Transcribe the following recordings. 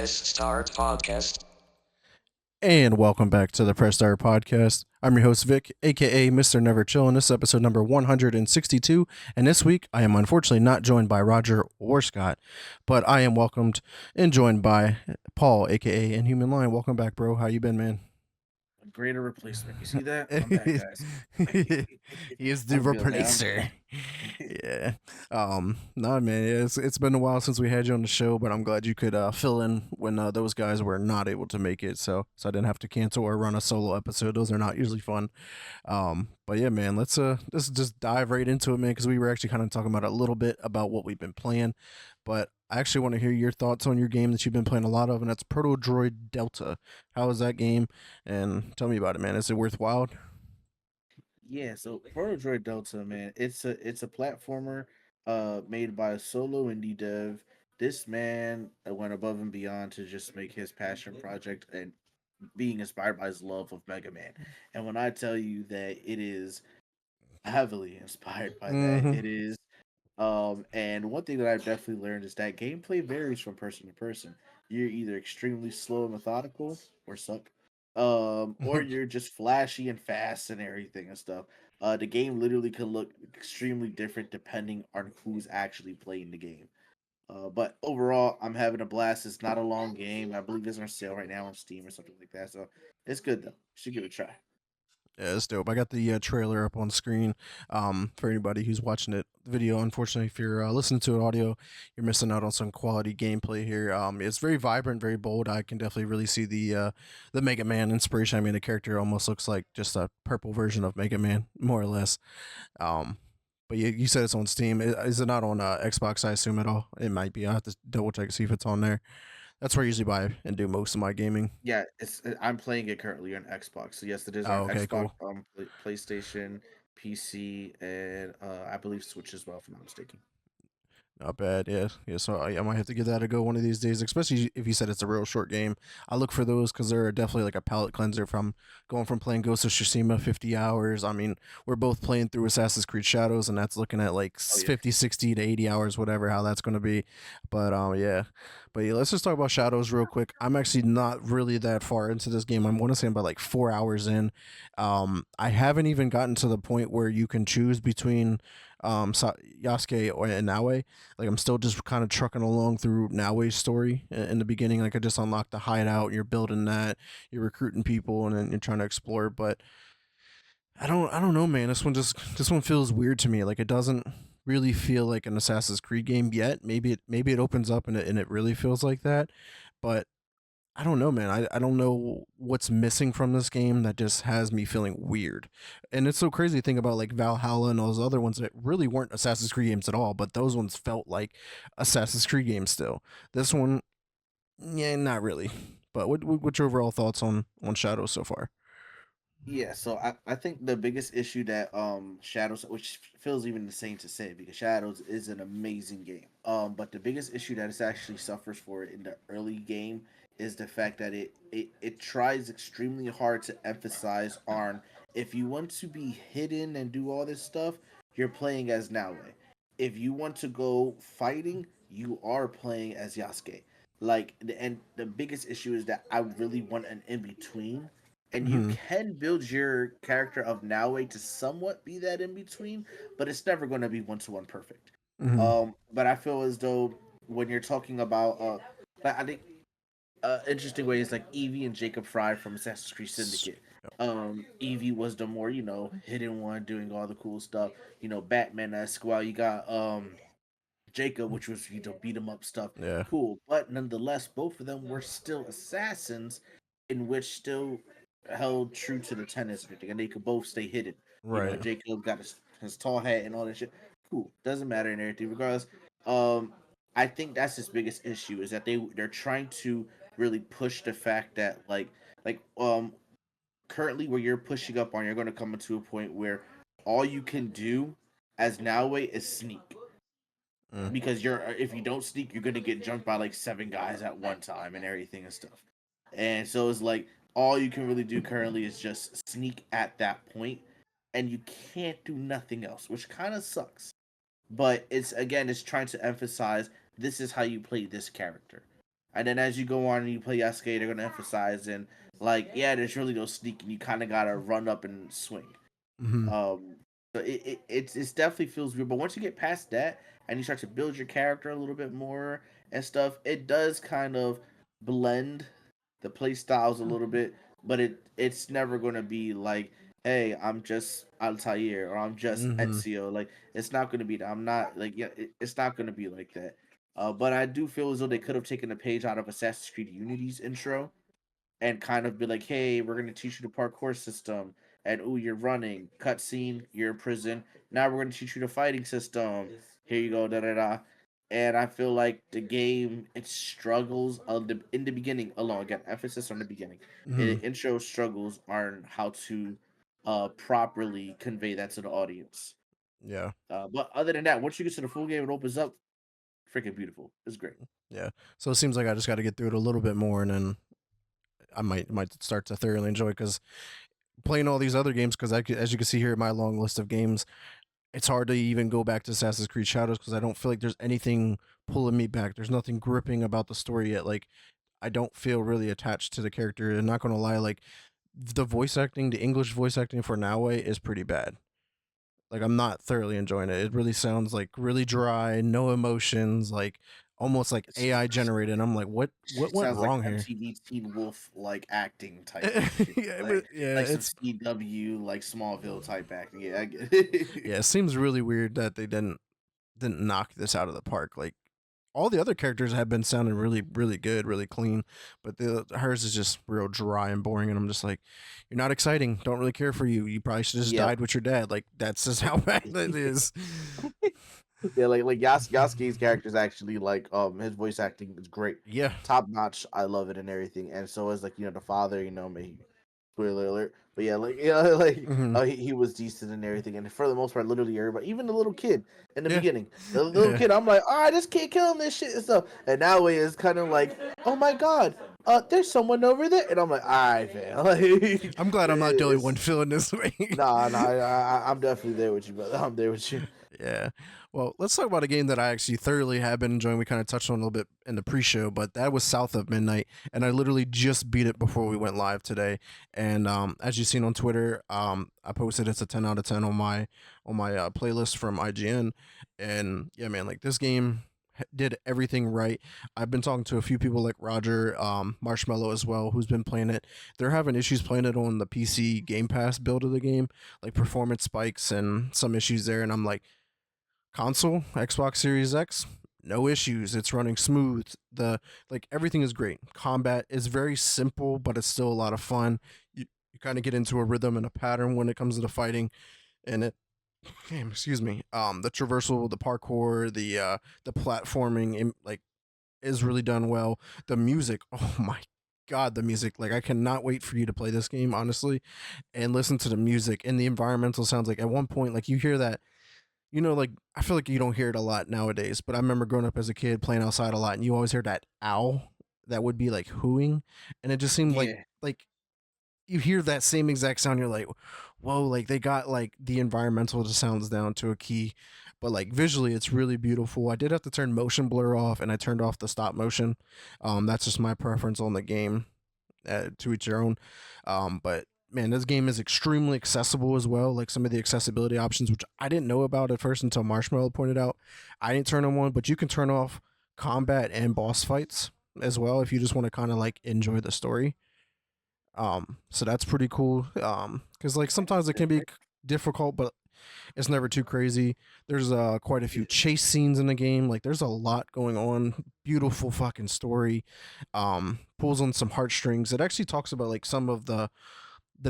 Press Start Podcast. And welcome back to the Press Start Podcast. I'm your host, Vic, aka Mr. Never Chill, and this is episode number 162. And this week, I am unfortunately not joined by Roger or Scott, but I am welcomed and joined by Paul, aka Inhuman Lion. Welcome back, bro. How you been, man? A greater replacement. You see that? I'm back, guys. He is the I'm good, man. I'm replacer. good. Yeah. No, man. It's been a while since we had you on the show, but I'm glad you could fill in when those guys were not able to make it. So I didn't have to cancel or run a solo episode. Those are not usually fun. But yeah, man. Let's just dive right into it, man, because we were actually kind of talking about a little bit about what we've been playing, but I actually want to hear your thoughts on your game that you've been playing a lot of, and that's Proto Droid Delta. How is that game? And tell me about it, man. Is it worthwhile? Yeah, so Proto Droid Delta, man, it's a platformer made by a solo indie dev. This man went above and beyond to just make his passion project and being inspired by his love of Mega Man. And when I tell you that it is heavily inspired by that, Mm-hmm. it is. And one thing that I've definitely learned is that gameplay varies from person to person. You're either extremely slow and methodical or suck, or you're just flashy and fast and everything and stuff. The game literally can look extremely different depending on who's actually playing the game. But overall, I'm having a blast. It's not a long game. I believe it's on sale right now on Steam or something like that. So it's good though. Should give it a try. Yeah, it's dope. I got the trailer up on screen. For anybody who's watching it video, unfortunately, if you're listening to it audio, you're missing out on some quality gameplay here. It's very vibrant, very bold. I can definitely really see the Mega Man inspiration. I mean, the character almost looks like just a purple version of Mega Man, more or less. Um, but you said it's on Steam. Is it not on Xbox? I assume at all. It might be. I have to double check to see if it's on there. That's where I usually buy and do most of my gaming. Yeah, I'm playing it currently on Xbox. So yes, it is on Oh, okay, Xbox, cool. PlayStation, PC, and I believe Switch as well, if I'm not mistaken. Not bad, yeah, yeah. So I might have to give that a go one of these days, especially if you said it's a real short game. I look for those because they're definitely like a palate cleanser from going from playing Ghost of Tsushima 50 hours. I mean, we're both playing through Assassin's Creed Shadows, and that's looking at like Oh yeah. 50, 60 to 80 hours, whatever, how that's going to be. But yeah. But yeah, let's just talk about Shadows real quick. I'm actually not really that far into this game. I want to say I'm about like 4 hours in. I haven't even gotten to the point where you can choose between Yasuke and Naue. Like I'm still just kind of trucking along through Noway's story in the beginning. Like I just unlocked the hideout, you're building that, you're recruiting people, and then you're trying to explore. But I don't know, man. This one feels weird to me. Like it doesn't really feel like an Assassin's Creed game yet. Maybe it opens up and it really feels like that. But I don't know, man. I don't know what's missing from this game that just has me feeling weird. And it's so crazy to think about like Valhalla and all those other ones that really weren't Assassin's Creed games at all, but those ones felt like Assassin's Creed games still. This one, yeah, not really. But what's your overall thoughts on Shadow so far? Yeah, so I think the biggest issue that Shadows, which feels even insane to say because Shadows is an amazing game. But the biggest issue that it actually suffers for in the early game is the fact that it tries extremely hard to emphasize on if you want to be hidden and do all this stuff, you're playing as Naue. If you want to go fighting, you are playing as Yasuke. And the biggest issue is that I really want an in between, and you Hmm. can build your character of Naue to somewhat be that in between, but it's never going to be one to one perfect. Hmm. But I feel as though when you're talking about, but I think interesting way is like Evie and Jacob Fry from Assassin's Creed Syndicate. Evie was the more hidden one, doing all the cool stuff, Batman esque. While you got Jacob, which was beat 'em up stuff, Yeah. cool. But nonetheless, both of them were still assassins, in which still held true to the tenets and everything, and they could both stay hidden. Right. Jacob got his tall hat and all that shit. Cool, doesn't matter and everything. Regardless, um, I think that's his biggest issue is that they're trying to really push the fact that currently where you're pushing up on, you're going to come into a point where all you can do as Noway is sneak Mm. because you're if you don't sneak, you're gonna get jumped by like seven guys at one time and everything and stuff. And so it's like all you can really do currently is just sneak at that point, and you can't do nothing else, which kind of sucks. But it's trying to emphasize this is how you play this character. And then as you go on and you play Yasuke, they're gonna emphasize in like, yeah, there's really no sneaking. You kind of gotta run up and swing. Hmm. Um, so it's definitely feels weird. But once you get past that and you start to build your character a little bit more and stuff, it does kind of blend the play styles a little bit. But it's never gonna be like, hey, I'm just Altair or I'm just Hmm. Ezio. Like it's not gonna be that. I'm not like yeah, it's not gonna be like that. But I do feel as though they could have taken a page out of Assassin's Creed Unity's intro and kind of be like, hey, we're going to teach you the parkour system. And ooh, you're running. Cutscene, you're in prison. Now we're going to teach you the fighting system. Here you go, da da da. And I feel like the game it struggles in the beginning alone. Again, emphasis on the beginning. Hmm. It intro struggles on how to properly convey that to the audience. Yeah. But other than that, once you get to the full game, it opens up freaking beautiful. It's great. Yeah. So it seems like I just got to get through it a little bit more, and then I might start to thoroughly enjoy because playing all these other games. Because as you can see here, in my long list of games, it's hard to even go back to Assassin's Creed Shadows because I don't feel like there's anything pulling me back. There's nothing gripping about the story yet. Like I don't feel really attached to the character. And not gonna lie, like the voice acting, the English voice acting for Naue is pretty bad. Like I'm not thoroughly enjoying it. It really sounds like really dry, no emotions, like almost like AI generated. And I'm like, what went Sounds like wrong here? MTV Teen Wolf like acting type of shit, Yeah, yeah, like some it's CW like Smallville type acting. Yeah, I get it. yeah, it seems really weird that they didn't knock this out of the park. Like all the other characters have been sounding really good, really clean, but the hers is just real dry and boring. And I'm just like, you're not exciting. Don't really care for you. You probably should have just Yep. died with your dad. Like that's just how bad that is. Yeah, like Yasuke's character is actually like his voice acting is great, Yeah. top notch. I love it and everything. And so is like the father. May spoiler alert. But yeah, like like Hmm. he was decent and everything. And for the most part, literally everybody, even the little kid in the Yeah. beginning, the little Yeah. kid, I'm like, all right, this kid killing this shit and stuff. And now it is kind of like, oh my god, there's someone over there, and I'm like, all right, man, like I'm glad I'm not the only one it's feeling this way. nah, I'm definitely there with you, brother. I'm there with you. Yeah. Well, let's talk about a game that I actually thoroughly have been enjoying. We kind of touched on a little bit in the pre-show, but that was South of Midnight, and I literally just beat it before we went live today. And as you've seen on Twitter, I posted it's a 10 out of 10 on my playlist from IGN. And yeah, man, like this game did everything right. I've been talking to a few people like Roger, Marshmallow as well, who's been playing it. They're having issues playing it on the PC Game Pass build of the game, like performance spikes and some issues there. And I'm like, console, Xbox Series X, no issues. It's running smooth. The like everything is great. Combat is very simple, but it's still a lot of fun. You kind of get into a rhythm and a pattern when it comes to the fighting, and it excuse me, the traversal, the parkour, the platforming like is really done well. The music, oh my god, the music, like I cannot wait for you to play this game honestly and listen to the music and the environmental sounds. Like at one point, like you hear that, like I feel like you don't hear it a lot nowadays, but I remember growing up as a kid playing outside a lot, and you always hear that owl that would be like hooing, and it just seemed Yeah. like you hear that same exact sound. You're like, whoa, like they got like the environmental sounds down to a key, but like visually, it's really beautiful. I did have to turn motion blur off, and I turned off the stop motion. That's just my preference on the game. To each their own. But man, this game is extremely accessible as well. Like some of the accessibility options, which I didn't know about at first until Marshmallow pointed out. I didn't turn them on, but you can turn off combat and boss fights as well if you just want to kind of like enjoy the story. So that's pretty cool. Because like sometimes it can be difficult, but it's never too crazy. There's quite a few chase scenes in the game. Like there's a lot going on. Beautiful fucking story. Pulls on some heartstrings. It actually talks about like some of the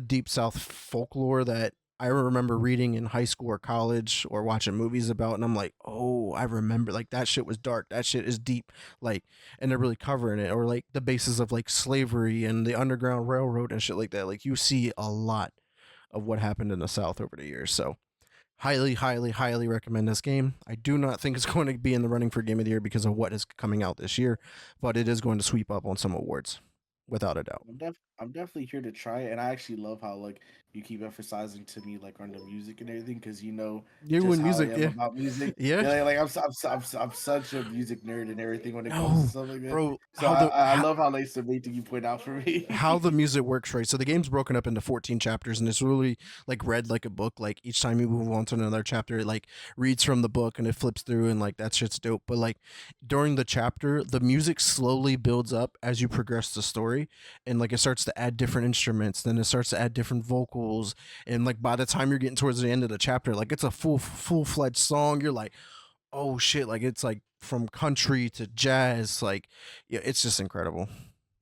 deep south folklore that I remember reading in high school or college or watching movies about, and I'm like, oh, I remember like that shit was dark. That shit is deep. Like, and they're really covering it, or like the basis of like slavery and the Underground Railroad and shit like that. Like you see a lot of what happened in the South over the years. So highly recommend this game. I do not think it's going to be in the running for Game of the Year because of what is coming out this year, but it is going to sweep up on some awards. without a doubt. I'm definitely here to try it, and I actually love how like you keep emphasizing to me like on the music and everything because you know You just and how I music, am yeah, about music. yeah. Yeah, like I'm such a music nerd and everything when it comes to No, stuff like that. bro, So I love how they submit you point out for how the me. music works, right? So the game's broken up into 14 chapters, and it's really like read like a book. Like each time you move on to another chapter, it like reads from the book and it flips through, and like that shit's dope. But like during the chapter, the music slowly builds up as you progress the story, and like it starts to add different instruments, then it starts to add different vocals, and like by the time you're getting towards the end of the chapter, like it's a full fledged song. You're like, oh shit, like it's like from country to jazz, like yeah, it's just incredible.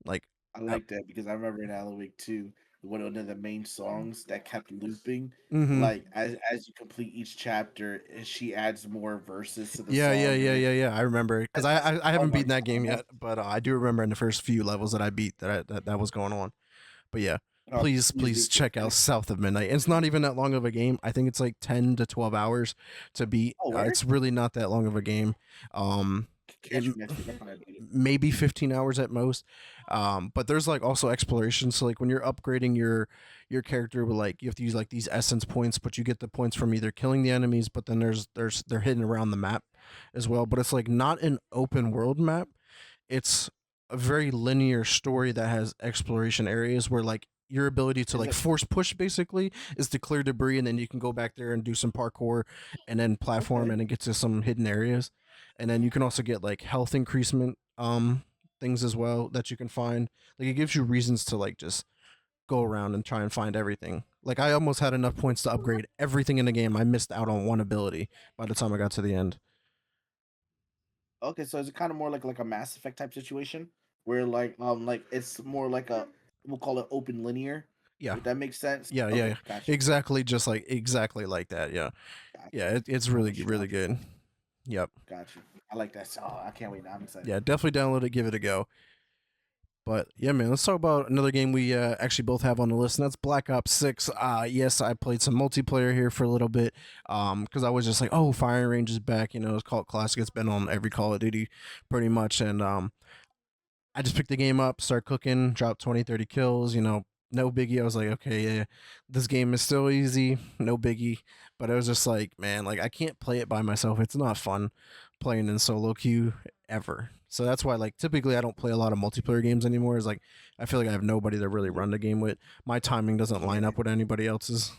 Like, I uh, like that because I remember in Alan Wake 2, one of the main songs that kept looping. mm-hmm. Like as you complete each chapter, she adds more verses to the Yeah, song, and yeah. I remember because that's I haven't oh my beaten that game god, yet, but I do remember in the first few levels that I beat that was going on. But yeah, oh, please please do. check out South of Midnight. It's not even that long of a game. I think it's like 10 to 12 hours to beat. Oh, where? It's really not that long of a game. Um, it Catch me next week. I'm gonna beat it. maybe 15 hours at most. But there's like also exploration. So like when you're upgrading your character, with like you have to use like these essence points, but you get the points from either killing the enemies, but then they're hidden around the map as well. But it's like not an open world map. It's a very linear story that has exploration areas where like your ability to Is like it force push basically is to clear debris, and then you can go back there and do some parkour and then platform okay? and then get to some hidden areas. And then you can also get like health increasement things as well that you can find. Like it gives you reasons to like just go around and try and find everything. Like I almost had enough points to upgrade everything in the game. I missed out on one ability by the time I got to the end. Okay, so is it kind of more like a Mass Effect type situation where like it's more like a we'll call it open linear. Yeah. Would that make sense? Yeah. Okay, got you, Exactly, just like exactly like that. Yeah. got Yeah, you. it's I'm really with you. really good. Yep. Got you. I like that. Oh, I can't wait. Now I'm excited. Yeah, definitely download it, give it a go. But yeah, man, let's talk about another game we actually both have on the list, and that's Black Ops 6. Yes, I played some multiplayer here for a little bit because I was just like, oh, Firing Range is back. You know, it's called Classic. It's been on every Call of Duty pretty much. And I just picked the game up, start cooking, drop 20, 30 kills, you know, no biggie. I was like, okay, yeah, this game is still easy, no biggie. But it was just like, man, like I can't play it by myself. It's not fun playing in solo queue ever. So that's why, like, typically I don't play a lot of multiplayer games anymore. Is like I feel like I have nobody to really run the game with. My timing doesn't line Yeah. up with anybody else's.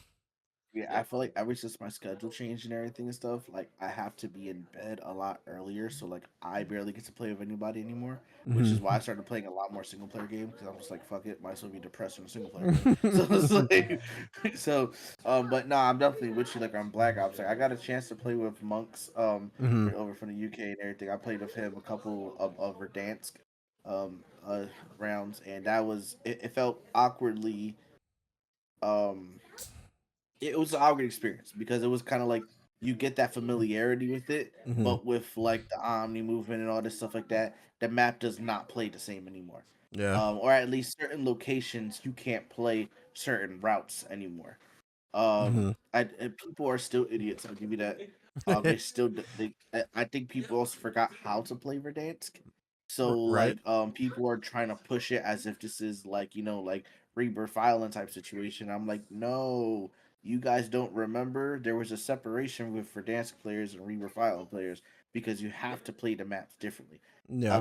Yeah, I feel like ever since my schedule changed and everything and stuff, like I have to be in bed a lot earlier, so like I barely get to play with anybody anymore. Which is why I Mm-hmm. started playing a lot more single player games because I'm just like, fuck it, might as well be depressed in a single player game. So it's like, so, but nah, I'm definitely with you. Like on Black Ops, like I got a chance to play with Monks, Mm-hmm. over from the UK and everything. I played with him a couple of Verdansk, um, uh, rounds, and it felt awkwardly, um it was an awkward experience because it was kind of like you get that familiarity with it, Mm-hmm. but with like the Omni movement and all this stuff like that, the map does not play the same anymore. Yeah. Or at least certain locations you can't play certain routes anymore. Mm-hmm. And people are still idiots. I'll give you that. They still I think people also forgot how to play Verdansk. So Right. like people are trying to push it as if this is like like Rebirth Island type situation. I'm like, no, you guys don't remember there was a separation with Verdansk players and Rebirth Island players because you have to play the maps differently. Yeah.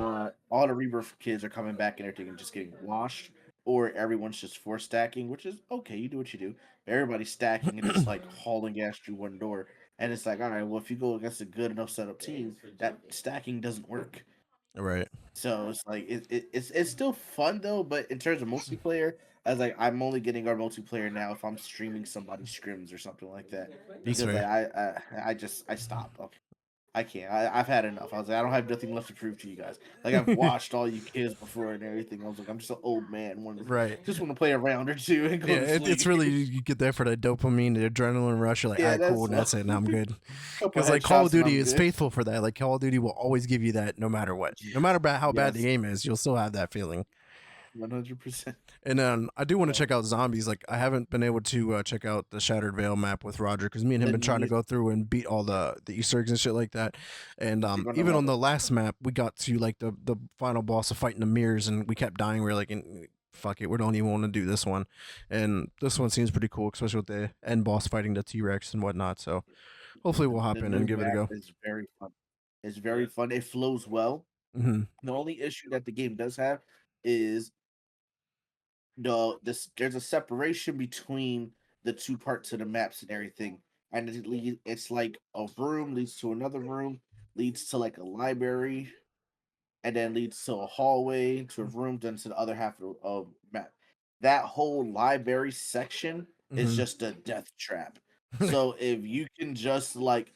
All the Rebirth kids are coming back and everything and just getting washed, or everyone's just force stacking, which is okay. You do what you do. Everybody's stacking and just like hauling ass through one door. And it's like, all right, well, if you go against a good enough setup team, that stacking doesn't work. Right. So it's like it's still fun though, but in terms of multiplayer, I was like, I'm only getting our multiplayer now if I'm streaming somebody's scrims or something like that. That's Because fair. like I stopped. I can't. I've had enough. I was like, I don't have nothing left to prove to you guys. Like I've watched all you kids before and everything. I was like, I'm just an old man. Right. Just want to play a round or two and Yeah, go to it's sleep. really you get there for the dopamine, the adrenaline rush. You're like, all Yeah, right, cool, that's and that's it. Now I'm good. couple Because like Call of headshots and Duty I'm is good. faithful for that. Like Call of Duty will always give you that, no matter what. No matter how bad the Yes, game is, you'll still have that feeling. 100%. And then I do want to Uh, check out zombies. Like I haven't been able to check out the Shattered Veil map with Roger because me and him been then trying to you, go through and beat all the Easter eggs and shit like that. And you're gonna even on love it. the last map, we got to like the final boss of fighting the mirrors, and we kept dying. We are like, fuck it, we don't even want to do this one. And this one seems pretty cool, especially with the end boss fighting the T Rex and whatnot. So hopefully we'll The hop in and new give it a map go. is very fun. It's very fun. It flows well. Hmm. The only issue that the game does have is there's a separation between the two parts of the maps and everything, and it's like a room leads to another room, leads to like a library, and then leads to a hallway to a room, then to the other half of map. That whole library section is Hmm. just a death trap. So if you can just like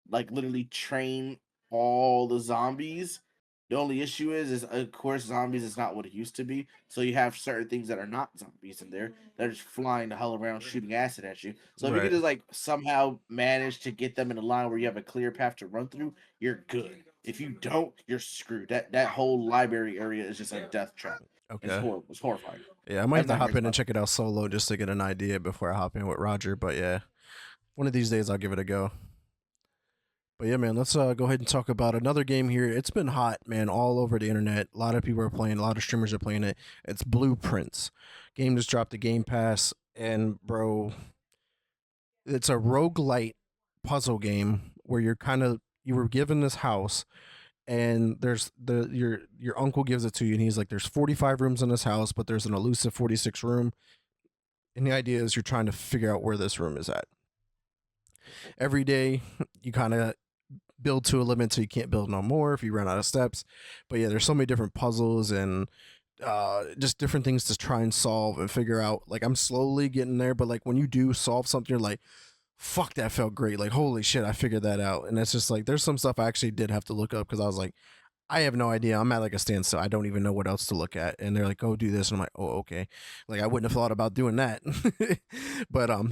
literally train all the zombies. The only issue is of course zombies is not what it used to be. So you have certain things that are not zombies in there that are just flying the hell around shooting acid at you. So if you could Right. just like somehow manage to get them in a line where you have a clear path to run through, you're good. If you don't, you're screwed. That whole library area is just a death trap. It's Okay. horrible. It's horrifying. Yeah, I might I have have to hop nightmares in and about check it out solo just to get an idea before I hop in with Roger. But yeah, one of these days I'll give it a go. But yeah, man, let's go ahead and talk about another game here. It's been hot, man, all over the internet. A lot of people are playing, a lot of streamers are playing it. It's Blueprints. Game just dropped the Game Pass, and bro, it's a roguelite puzzle game where you were given this house, and there's your uncle gives it to you, and he's like, there's 45 rooms in this house, but there's an elusive 46 room, and the idea is you're trying to figure out where this room is at. Every day, you kind of build to a limit so you can't build no more if you run out of steps. But yeah, there's so many different puzzles and just different things to try and solve and figure out. Like I'm slowly getting there, but like when you do solve something, you're like, fuck, that felt great. Like holy shit, I figured that out. And it's just like there's some stuff I actually did have to look up because I was like, I have no idea. I'm at like a standstill. I don't even know what else to look at. And they're like, "Go do this." And I'm like, "Oh, okay." Like I wouldn't have thought about doing that. But I'm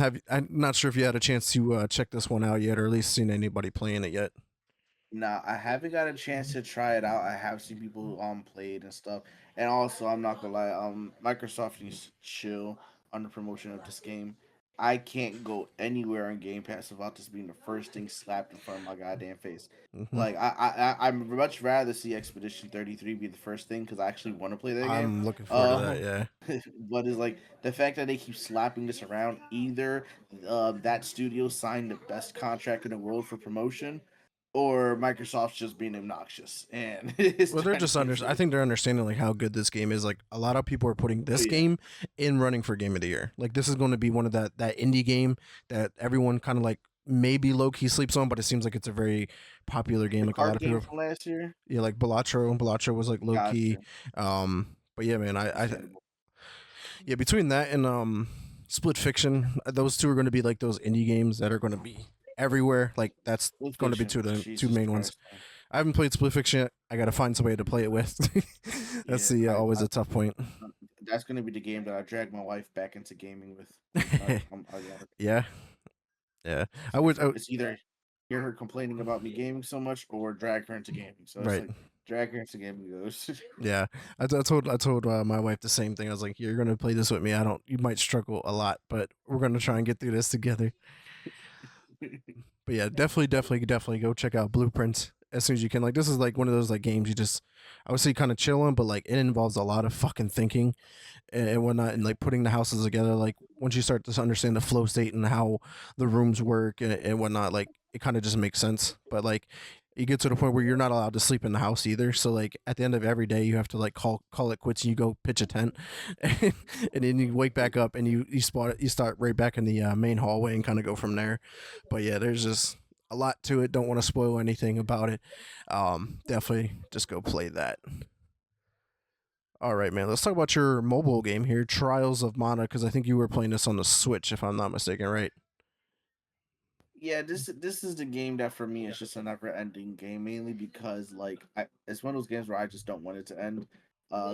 not sure if you had a chance to check this one out yet, or at least seen anybody playing it yet. Nah, I haven't got a chance to try it out. I have seen people who play it and stuff. And also, I'm not gonna lie, Microsoft needs to chill on the promotion of this game. I can't go anywhere on Game Pass without this being the first thing slapped in front of my goddamn face. Hmm. Like I'd much rather see Expedition 33 be the first thing because I actually want to play that game. I'm looking forward to that. Um, Yeah. but it's like the fact that they keep slapping this around. Either that studio signed the best contract in the world for promotion, or Microsoft's just being obnoxious and is Well, they're trying to just get I free. think they're understanding like how good this game is. Like a lot of people are putting Oh this yeah, game in running for game of the year. Like this is going to be one of that indie game that everyone kind of like maybe low key sleeps on, but it seems like it's a very popular game. the Like a lot card of game people, from last year. yeah, like Balatro was like low key. Gotcha, But yeah, man, I understandable. yeah, between that and Split Fiction, those two are going to be like those indie games that are going to be everywhere. Like that's Full going to be Fiction, the two Jesus main ones. Christ, man. I haven't played Split Fiction yet. I got to find somebody to play it with. That's Yeah, the always a tough point. that's gonna be the game that I drag my wife back into gaming with. I got it. Yeah, yeah. It's, I would. it's either hear her complaining about me gaming so much or drag her into gaming. So it's Right. like drag her into gaming goes. Yeah. I told my wife the same thing. I was like, "You're gonna play this with me. I don't. You might struggle a lot, but we're gonna try and get through this together." But yeah, definitely go check out Blueprints as soon as you can. Like this is like one of those like games you just I would say kind of chilling, but like it involves a lot of fucking thinking and whatnot, and like putting the houses together. Like once you start to understand the flow state and how the rooms work and whatnot, like it kind of just makes sense. But like you get to the point where you're not allowed to sleep in the house either. So like at the end of every day, you have to like call it quits and you go pitch a tent, and, then you wake back up and you start right back in the main hallway and kind of go from there. But yeah, there's just a lot to it. Don't want to spoil anything about it. Definitely just go play that. All right, man. Let's talk about your mobile game here, Trials of Mana, because I think you were playing this on the Switch, if I'm not mistaken, right? Yeah, this is the game that for me is just a never ending game, mainly because it's one of those games where I just don't want it to end.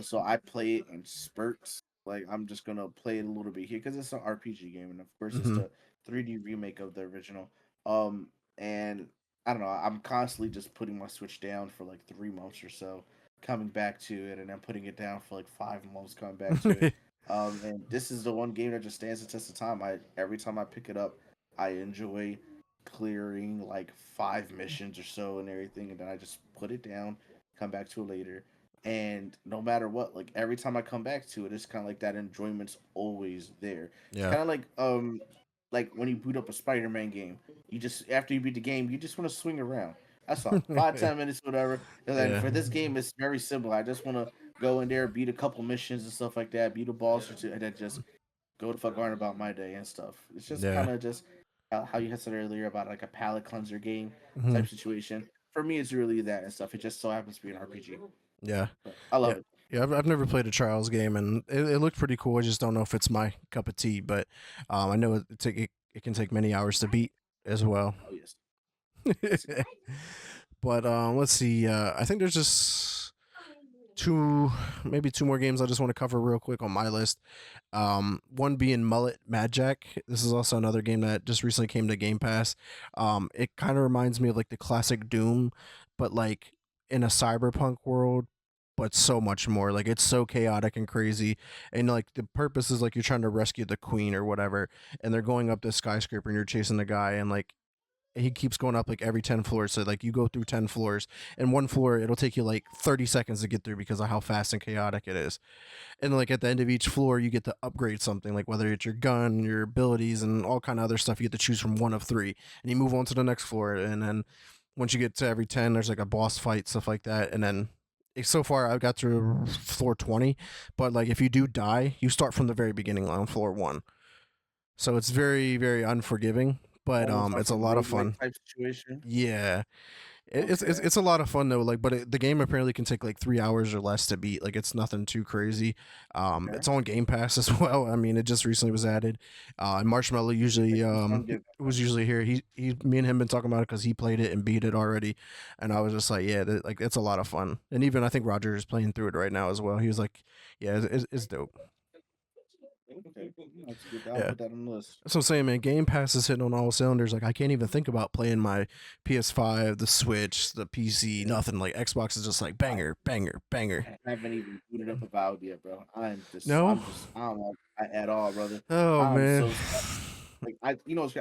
So I play it in spurts. Like I'm just gonna play it a little bit here because it's an RPG game, and of course it's Mm-hmm. the 3D remake of the original. Um, and I don't know, I'm constantly just putting my Switch down for like 3 months or so, coming back to it, and then putting it down for like 5 months, coming back to it. And this is the one game that just stands the test of time. I every time I pick it up, I enjoy clearing like 5 missions or so and everything, and then I just put it down, come back to it later. And no matter what, like every time I come back to it, it's kind of like that enjoyment's always there. It's Yeah. kind of like when you boot up a Spider-Man game, you just after you beat the game, you just want to swing around. That's all, 5 10 minutes, whatever. And then Yeah. for this game, it's very simple. I just want to go in there, beat a couple missions and stuff like that, beat a boss or two, and then just go to fuck on about my day and stuff. It's just Yeah. kind of just how you had said earlier about like a palate cleanser game Hmm. type situation. For me, it's really that and stuff. It just so happens to be an RPG, Yeah. but I Yeah. love it. Yeah, I've never played a Trials game, and it looked pretty cool. I just don't know if it's my cup of tea, but I know it can take many hours to beat as well. Oh yes, yes. But let's see. I think there's just two, maybe two more games I just want to cover real quick on my list. One being Mullet Mad Jack. This is also another game that just recently came to Game Pass. It kind of reminds me of like the classic Doom, but like in a cyberpunk world, but so much more. Like it's so chaotic and crazy, and like the purpose is like you're trying to rescue the queen or whatever, and they're going up this skyscraper and you're chasing the guy, and like he keeps going up like every 10 floors, so like you go through 10 floors, and one floor it'll take you like 30 seconds to get through because of how fast and chaotic it is. And like at the end of each floor you get to upgrade something, like whether it's your gun, your abilities, and all kind of other stuff. You get to choose from one of three, and you move on to the next floor. And then once you get to every 10, there's like a boss fight, stuff like that. And then so far I got through floor 20, but like if you do die you start from the very beginning on floor 1, so it's very very unforgiving, but Almost it's like a a lot of roguelike fun. type situation. Yeah, Okay. it's a lot of fun though. Like, but the game apparently can take like 3 hours or less to beat. Like, it's nothing too crazy. Okay. It's on Game Pass as well. I mean, it just recently was added. And Marshmallow Make usually this one give was usually here. Me and him been talking about it because he played it and beat it already, and I was just like, yeah, like it's a lot of fun. And even I think Roger is playing through it right now as well. He was like, yeah, it's dope. Okay. That's good. I'll Yeah. put that on the list. So I'm saying, man, Game Pass is hitting on all cylinders. Like, I can't even think about playing my PS5, the Switch, the PC, nothing. Like, Xbox is just like I, banger, banger, banger. I haven't even booted up Avowed yet, bro. No? I don't know at all, brother. Oh, I'm man. so like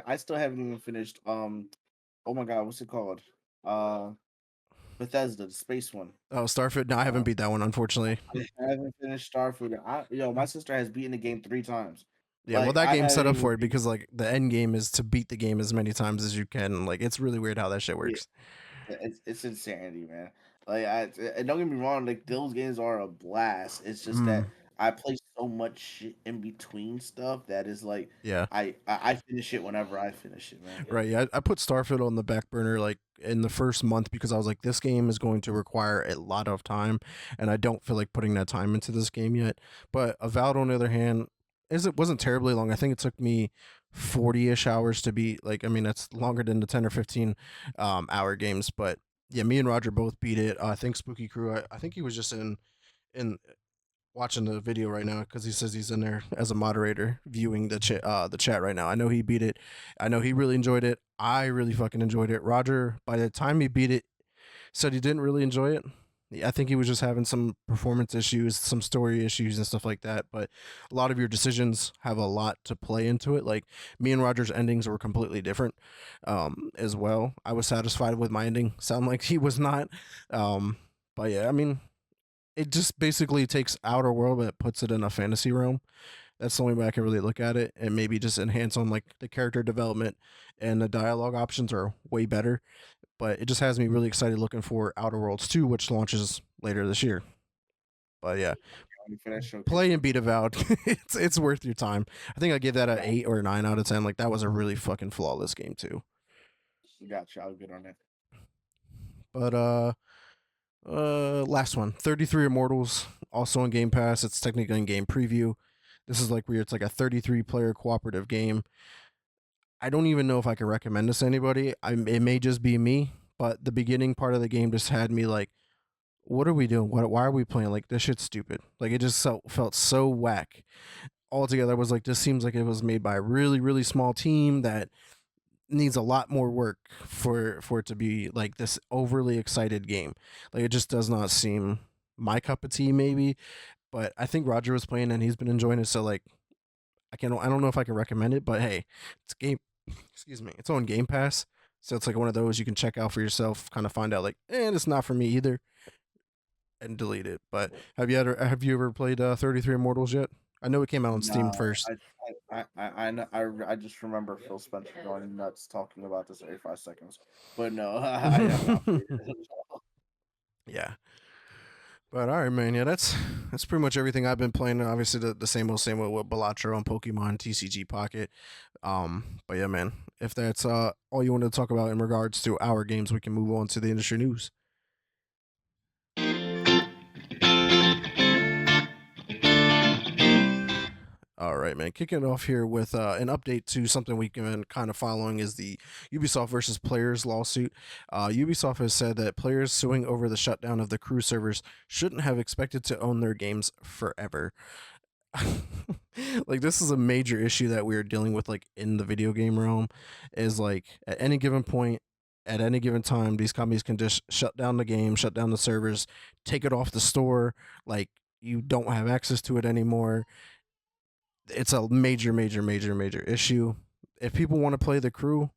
I still haven't even finished. Oh my god, what's it called? Uh, Bethesda, the space one. Oh, Starfield. No, I haven't Uh, beat that one, unfortunately. I haven't finished Starfield. My sister has beaten the game 3 times. Yeah, well, Like that I game's set haven't up even for it beat. because, like, the end game is to beat the game as many times as you can. Like, it's really weird how that shit Yeah, works. it's insanity, man. And don't get me wrong, like those games are a blast. It's just Mm, that I play so much shit in between stuff that is like yeah. I finish it whenever I finish it, man. Right. Yeah, I put Starfield on the back burner like in the first month because I was like, this game is going to require a lot of time, and I don't feel like putting that time into this game yet. But Avowed, on the other hand, is it wasn't terribly long. I think it took me 40-ish hours to beat. Like, I mean, that's longer than the 10 or 15 hour games. But yeah, me and Roger both beat it. I think Spooky Crew. I think he was just in watching the video right now because he says he's in there as a moderator viewing the chat right now. I know he beat it. I know he really enjoyed it. I really fucking enjoyed it. Roger, by the time he beat it, said he didn't really enjoy it. I think he was just having some performance issues, some story issues, and stuff like that. But a lot of your decisions have a lot to play into it. Like me and Roger's endings were completely different, as well. I was satisfied with my ending. Sound like he was not. Um, but yeah, I mean, it just basically takes Outer World but puts it in a fantasy realm. That's the only way I can really look at it, and maybe just enhance on like the character development and the dialogue options are way better. But it just has me really excited looking for Outer Worlds 2, which launches later this year. But yeah, For that showcase, play and man. beat Avowed. It's worth your time. I think I give that a Got 8 or 9 out of 10. Like that was a really fucking flawless game too. got you. I'll get on that. But last one, 33 Immortals, also on Game Pass. It's technically in game preview. This is like where it's like a 33 player cooperative game. I don't even know if I can recommend this to anybody. It may just be me, but the beginning part of the game just had me like, what are we doing? Why are we playing? Like, this shit's stupid. Like, it just felt so whack. Altogether, I was like, this seems like it was made by a really, really small team that needs a lot more work for it to be like this overly excited game. Like, it just does not seem my cup of tea, maybe. But I think Roger was playing and he's been enjoying it. So, like, I don't know if I can recommend it, but hey, it's game. Excuse me, it's on Game Pass, so it's like one of those you can check out for yourself. Kind of find out like, it's not for me either. and delete it. But have you ever played 33 Immortals yet? I know it came out on Steam Nah, first. I just remember Phil Spencer going nuts talking about this every 5 seconds. But no, I have not played it. Yeah. But all right, man. Yeah, that's pretty much everything I've been playing. Obviously, the same old with Balatro and Pokemon TCG Pocket. But yeah, man. If that's all you want to talk about in regards to our games, we can move on to the industry news. All right, man. Kicking it off here with an update to something we've been kind of following is the Ubisoft versus Players lawsuit. Ubisoft has said that players suing over the shutdown of the crew servers shouldn't have expected to own their games forever. Like this is a major issue that we're dealing with like in the video game realm is like at any given point at any given time these companies can just shut down the game, shut down the servers, take it off the store, like you don't have access to it anymore. It's a major issue. If people want to play the crew,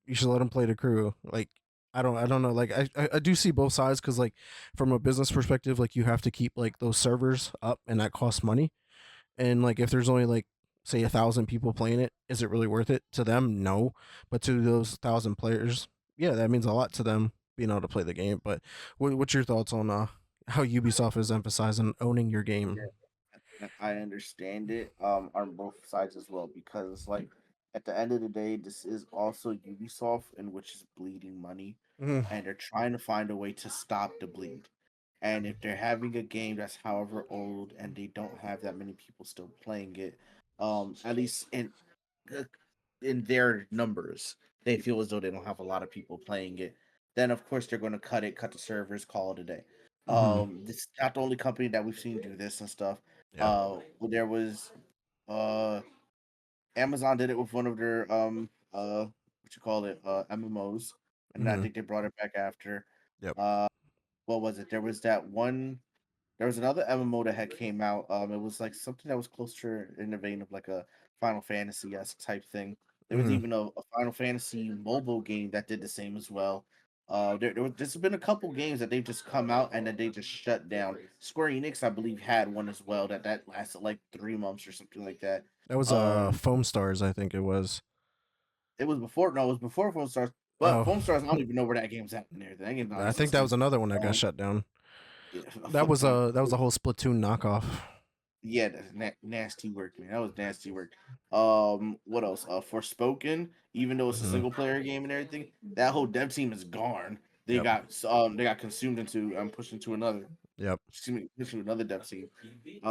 you should let them play the crew. Like I don't know. Like I do see both sides because like from a business perspective, like you have to keep like those servers up, and that costs money. And like if there's only like say 1,000 people playing it, is it really worth it to them? No, but to those 1,000 players, yeah, that means a lot to them being able to play the game. But what's your thoughts on how Ubisoft is emphasizing owning your game? I understand it on both sides as well because like at the end of the day, this is also Ubisoft in which is bleeding money, Mm, and they're trying to find a way to stop the bleed. And if they're having a game that's however old and they don't have that many people still playing it, at least uh, in their numbers, they feel as though they don't have a lot of people playing it. Then of course they're going to cut the servers, call it a day. mm-hmm. This is not the only company that we've seen do this and stuff. Yeah. There was uh Amazon did it with one of their what you call it MMOs, and I Mm-hmm. think they brought it back after. Yep. Uh, what was it? There was that one. There was another MMO that had came out. It was like something that was closer in the vein of like a Final Fantasy esque type thing. There was Mm-hmm. even a Final Fantasy mobile game that did the same as well. There's been a couple games that they've just come out and then they just shut down. Square Enix, I believe, had one as well that lasted like 3 months or something like that. That was Um, Foam Stars, I think it was. it was before. No, it was before Foam Stars. But Oh, Foam Stars, I don't even know where that game's at and everything. That game's I think that was non-existent. another one that got Um, shut down. yeah, That was a whole Splatoon knockoff. yeah, that's nasty work, man. That was nasty work. What else? Forspoken, even though it's a Mm-hmm. single player game and everything, that whole dev team is gone. Yep. They got consumed into pushed into another Yep. excuse me, pushed into another dev team.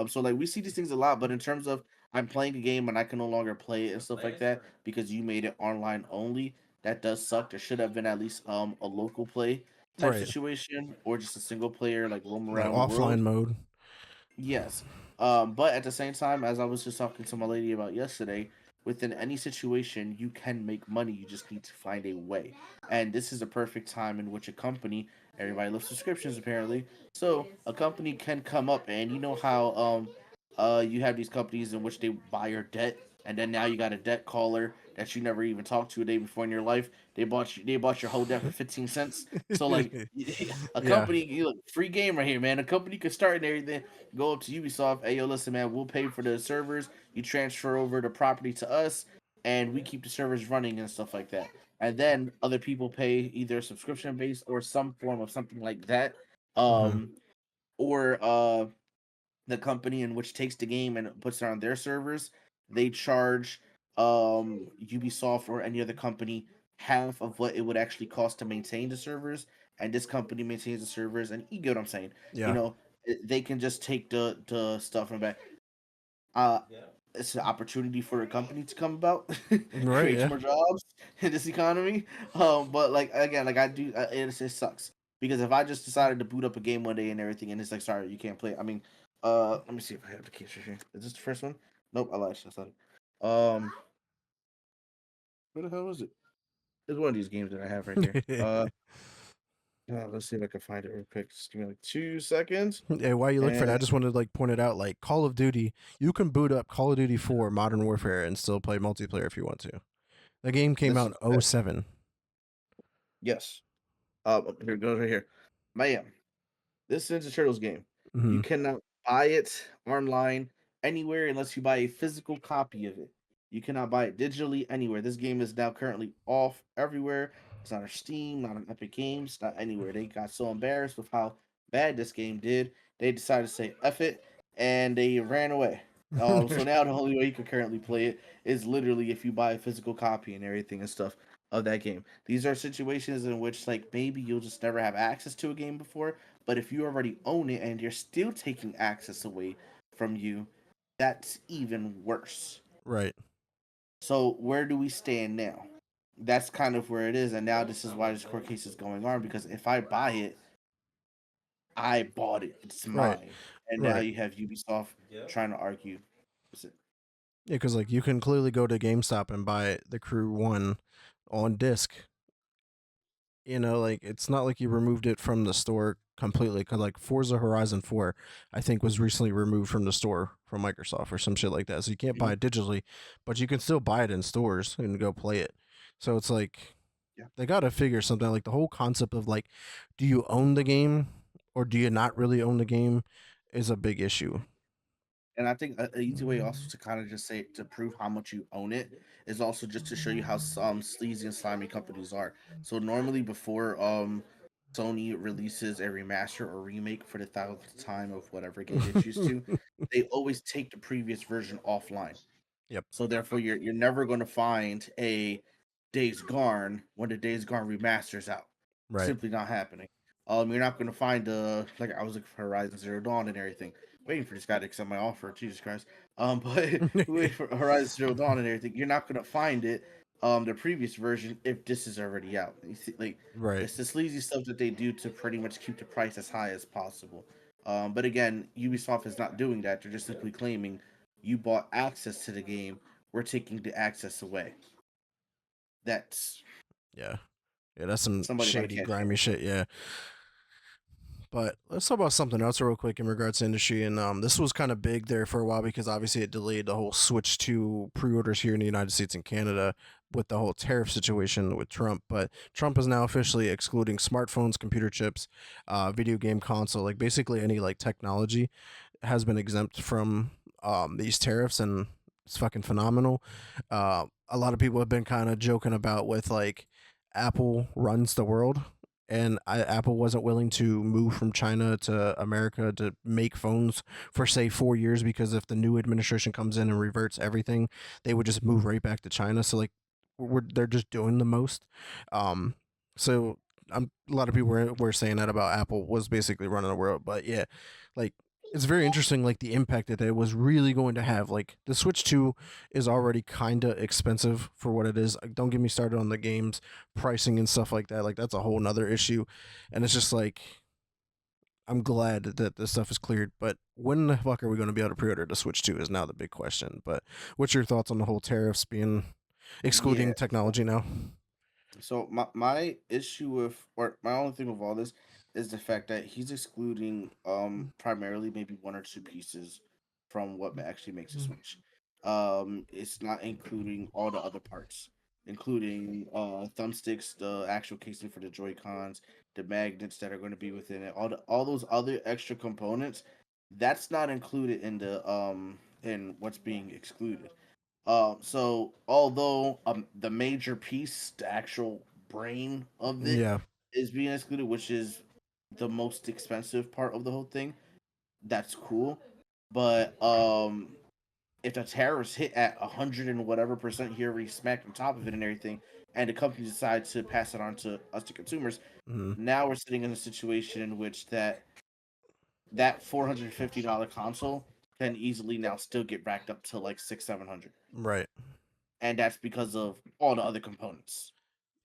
So like we see these things a lot, but in terms of I'm playing a game and I can no longer play it and stuff like that because you made it online only, that does suck. There should have been at least a local play type Right. situation or just a single player like roam Like around the offline world. mode. Yes. But at the same time, as I was just talking to my lady about yesterday, within any situation, you can make money. You just need to find a way. And this is a perfect time in which a company, everybody loves subscriptions apparently. So a company can come up and you know how you have these companies in which they buy your debt and then now you got a debt caller that you never even talked to a day before in your life. They bought your whole debt for 15 cents. So like a Yeah. company, you look, free game right here, man. A company could start and everything, go up to Ubisoft. Hey, yo, listen, man, we'll pay for the servers. You transfer over the property to us, and we keep the servers running and stuff like that. And then other people pay either subscription based or some form of something like that. Mm-hmm. Um, or the company in which takes the game and puts it on their servers, they charge Ubisoft or any other company half of what it would actually cost to maintain the servers, and this company maintains the servers. And you get what I'm saying? You Yeah. know, they can just take the stuff from back. Uh, it's an opportunity for a company to come about, Right. creates Yeah. more jobs in this economy. But like again, like I do, it sucks because if I just decided to boot up a game one day and everything, and it's like, sorry, you can't play. I mean, let me see if I have the case right here. Is this the first one? Nope, I lied. That's not it. Where the hell is it? It's one of these games that I have right here. Let's see if I can find it real quick. Just give me like 2 seconds. Hey, while you look for And it, I just wanted to like point it out. Like Call of Duty, you can boot up Call of Duty 4 Modern Warfare and still play multiplayer if you want to. The game came this out is in '07. yes. Here it goes right here. Bam. This Ninja Turtles game, you Hmm. cannot buy it online anywhere unless you buy a physical copy of it. You cannot buy it digitally anywhere. This game is now currently off everywhere. It's not on Steam, not on Epic Games, not anywhere. They got so embarrassed with how bad this game did, they decided to say F it and they ran away. So now the only way you can currently play it is literally if you buy a physical copy and everything and stuff of that game. These are situations in which like maybe you'll just never have access to a game before, but if you already own it and you're still taking access away from you, that's even worse. Right. So where do we stand now? That's kind of where it is, and now this is why this court case is going on because if I buy it, I bought it. It's Right. mine. And now Right. you have Ubisoft trying to argue. Yeah, because like you can clearly go to GameStop and buy the Crew One on disc. Like it's not like you removed it from the store completely. Cause like Forza Horizon 4, I think was recently removed from the store from Microsoft or some shit like that. So you can't buy Mhm. it digitally, but you can still buy it in stores and go play it. So it's like Yeah. they got to figure something like the whole concept of like, do you own the game or do you not really own the game is a big issue. And I think a easy way also to kind of just say to prove how much you own it is also just to show you how some sleazy and slimy companies are. So normally before Sony releases a remaster or remake for the thousandth time of whatever game they choose to, they always take the previous version offline. Yep. So therefore, you're never going to find a Days Gone when the Days Gone remasters out. Right. Simply not happening. You're not going to find like I was looking for Horizon Zero Dawn and everything, waiting for this guy to accept my offer. Jesus Christ. But waiting for Horizon Zero Dawn and everything, you're not going to find it. The previous version if this is already out. You see, like Right. it's the sleazy stuff that they do to pretty much keep the price as high as possible. But again, Ubisoft is not doing that. They're just simply claiming you bought access to the game, we're taking the access away. That's Yeah. Yeah, that's some somebody might shady, catch grimy on. shit. Yeah. But let's talk about something else real quick in regards to industry. And this was kind of big there for a while because obviously it delayed the whole switch to pre-orders here in the United States and Canada with the whole tariff situation with Trump. But Trump is now officially excluding smartphones, computer chips, video game console, like basically any like technology has been exempt from these tariffs, and it's fucking phenomenal. A lot of people have been kind of joking about with like Apple runs the world, and Apple wasn't willing to move from China to America to make phones for say 4 years because if the new administration comes in and reverts everything, they would just move right back to China. So like they're just doing the most. Um, so a lot of people were saying that about Apple was basically running the world, but yeah, like it's very interesting like the impact that it was really going to have. Like the Switch 2 is already kind of expensive for what it is. Like, don't get me started on the games pricing and stuff like that. Like that's a whole nother issue. And it's just like I'm glad that this stuff is cleared, but when the fuck are we going to be able to pre-order the Switch 2 is now the big question. But what's your thoughts on the whole tariffs being Yeah. excluding technology now? So my issue with or my only thing with all this is the fact that he's excluding primarily maybe one or two pieces from what actually makes a Switch. It's not including all the other parts, including thumbsticks, the actual casing for the Joy Cons, the magnets that are going to be within it, all those other extra components. That's not included in what's being excluded. So although the major piece, the actual brain of it, Yeah. is being excluded, which is the most expensive part of the whole thing, that's cool. But if the tariffs hit at 100 and whatever percent, he already smacked on top of it and everything, and the company decides to pass it on to us, to consumers, Mm, now we're sitting in a situation in which that $450 console can easily now still get racked up to like 600-700, right. and that's because of all the other components.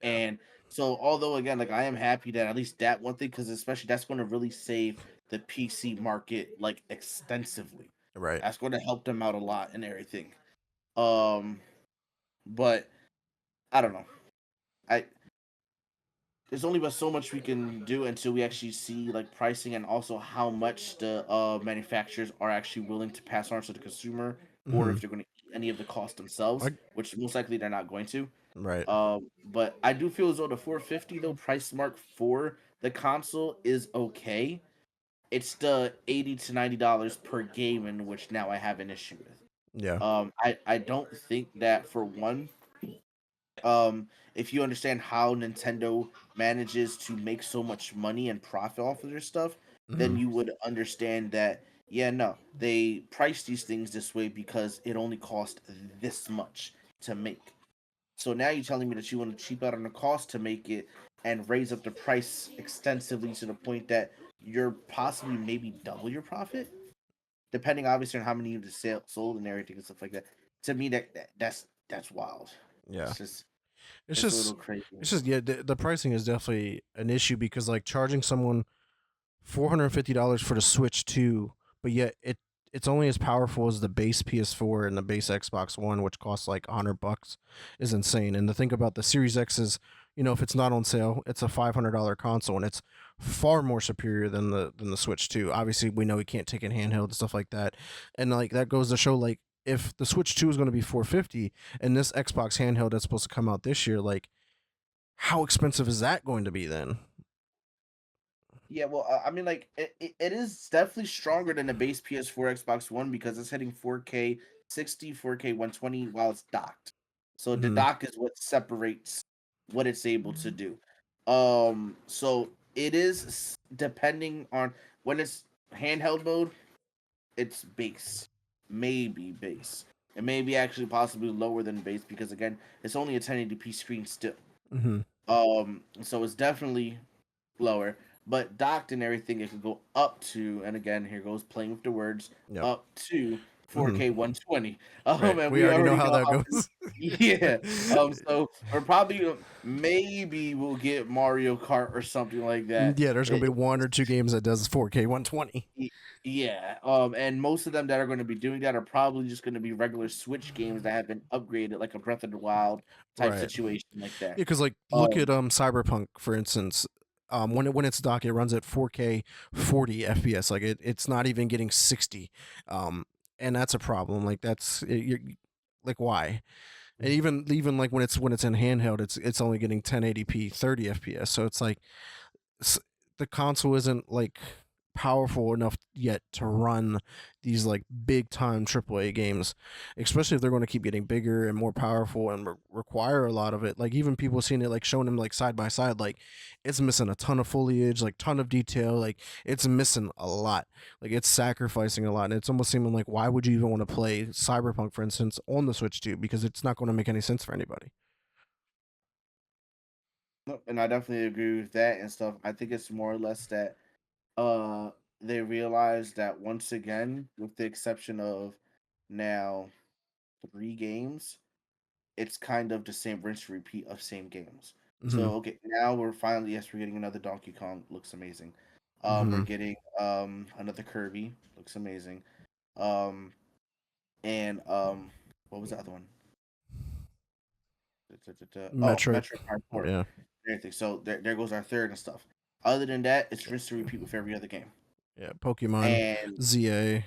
Yeah. And so, although again, like I am happy that at least that one thing, because especially that's going to really save the PC market like extensively. Right. That's going to help them out a lot and everything. Um, but I don't know. I There's only but so much we can do until we actually see like pricing and also how much the manufacturers are actually willing to pass on to the consumer, or Mm-hmm. if they're going to eat any of the cost themselves, I, which most likely they're not going to. right. But I do feel as though the 450 though price mark for the console is okay. It's the $80 to $90 per game in which now I have an issue with. Yeah. I don't think that for one, if you understand how Nintendo manages to make so much money and profit off of their stuff, then Hmm. you would understand that yeah, no, they price these things this way because it only cost this much to make. So now you're telling me that you want to cheap out on the cost to make it and raise up the price extensively to the point that you're possibly maybe double your profit, depending obviously on how many units sold and everything and stuff like that. To me, that's wild. Yeah. It's just It's it's a little just crazy. it's just yeah, the pricing is definitely an issue because like charging someone $450 for the Switch 2, but yet it's only as powerful as the base PS4 and the base Xbox One, which costs like $100, is insane. And to think about the Series X is, if it's not on sale, it's a $500 console, and it's far more superior than the Switch 2. Obviously, we know we can't take it handheld and stuff like that, and like that goes to show like if the Switch 2 is going to be 450 and this Xbox handheld that's supposed to come out this year, like how expensive is that going to be then? Yeah, well, I mean, like it is definitely stronger than the base PS4 Xbox One because it's hitting 4K 60, 4K 120 while it's docked. So the Hmm. dock is what separates what it's able to do. So it is depending on when it's handheld mode, it's base, maybe base. It may be actually possibly lower than base because again, it's only a 1080p screen still. Hmm. So it's definitely lower, but docked and everything, it could go up to, and again, here goes playing with the words, Yep. up to Hmm. 4K 120. Right. And We we already know already how know that how goes. yeah. So we're probably maybe we'll get Mario Kart or something like that. Yeah, there's gonna be one or two games that does 4K 120. Yeah. And most of them that are going to be doing that are probably just going to be regular Switch games that have been upgraded, like a Breath of the Wild type Right. situation like Yeah, that. because like look at Um, Cyberpunk for instance. When it's docked, it runs at 4K 40 FPS. Like it's not even getting 60. Um, and that's a problem. Like you're like why? And even like when it's in handheld, it's only getting 1080p 30 FPS. So it's like the console isn't like powerful enough yet to run these like big time AAA games, especially if they're going to keep getting bigger and more powerful and require a lot of it. Like even people seeing it like showing them like side by side, like it's missing a ton of foliage, like ton of detail, like it's missing a lot, like it's sacrificing a lot, and it's almost seeming like why would you even want to play Cyberpunk, for instance, on the Switch 2 because it's not going to make any sense for anybody. no, and I definitely agree with that and stuff. I think it's more or less that uh they realized that once again, with the exception of now 3 games, it's kind of the same rinse and repeat of same games. Mm-hmm. So okay, now we're finally yes, we're getting another Donkey Kong, looks amazing. We're Mm-hmm. getting another Kirby, looks amazing. Um and what was the other one? Oh, Metroid. Metroid Prime 4. Yeah. Everything. So there goes our third and stuff. Other than that, it's rinse and repeat with every other game. Yeah, Pokemon, And ZA.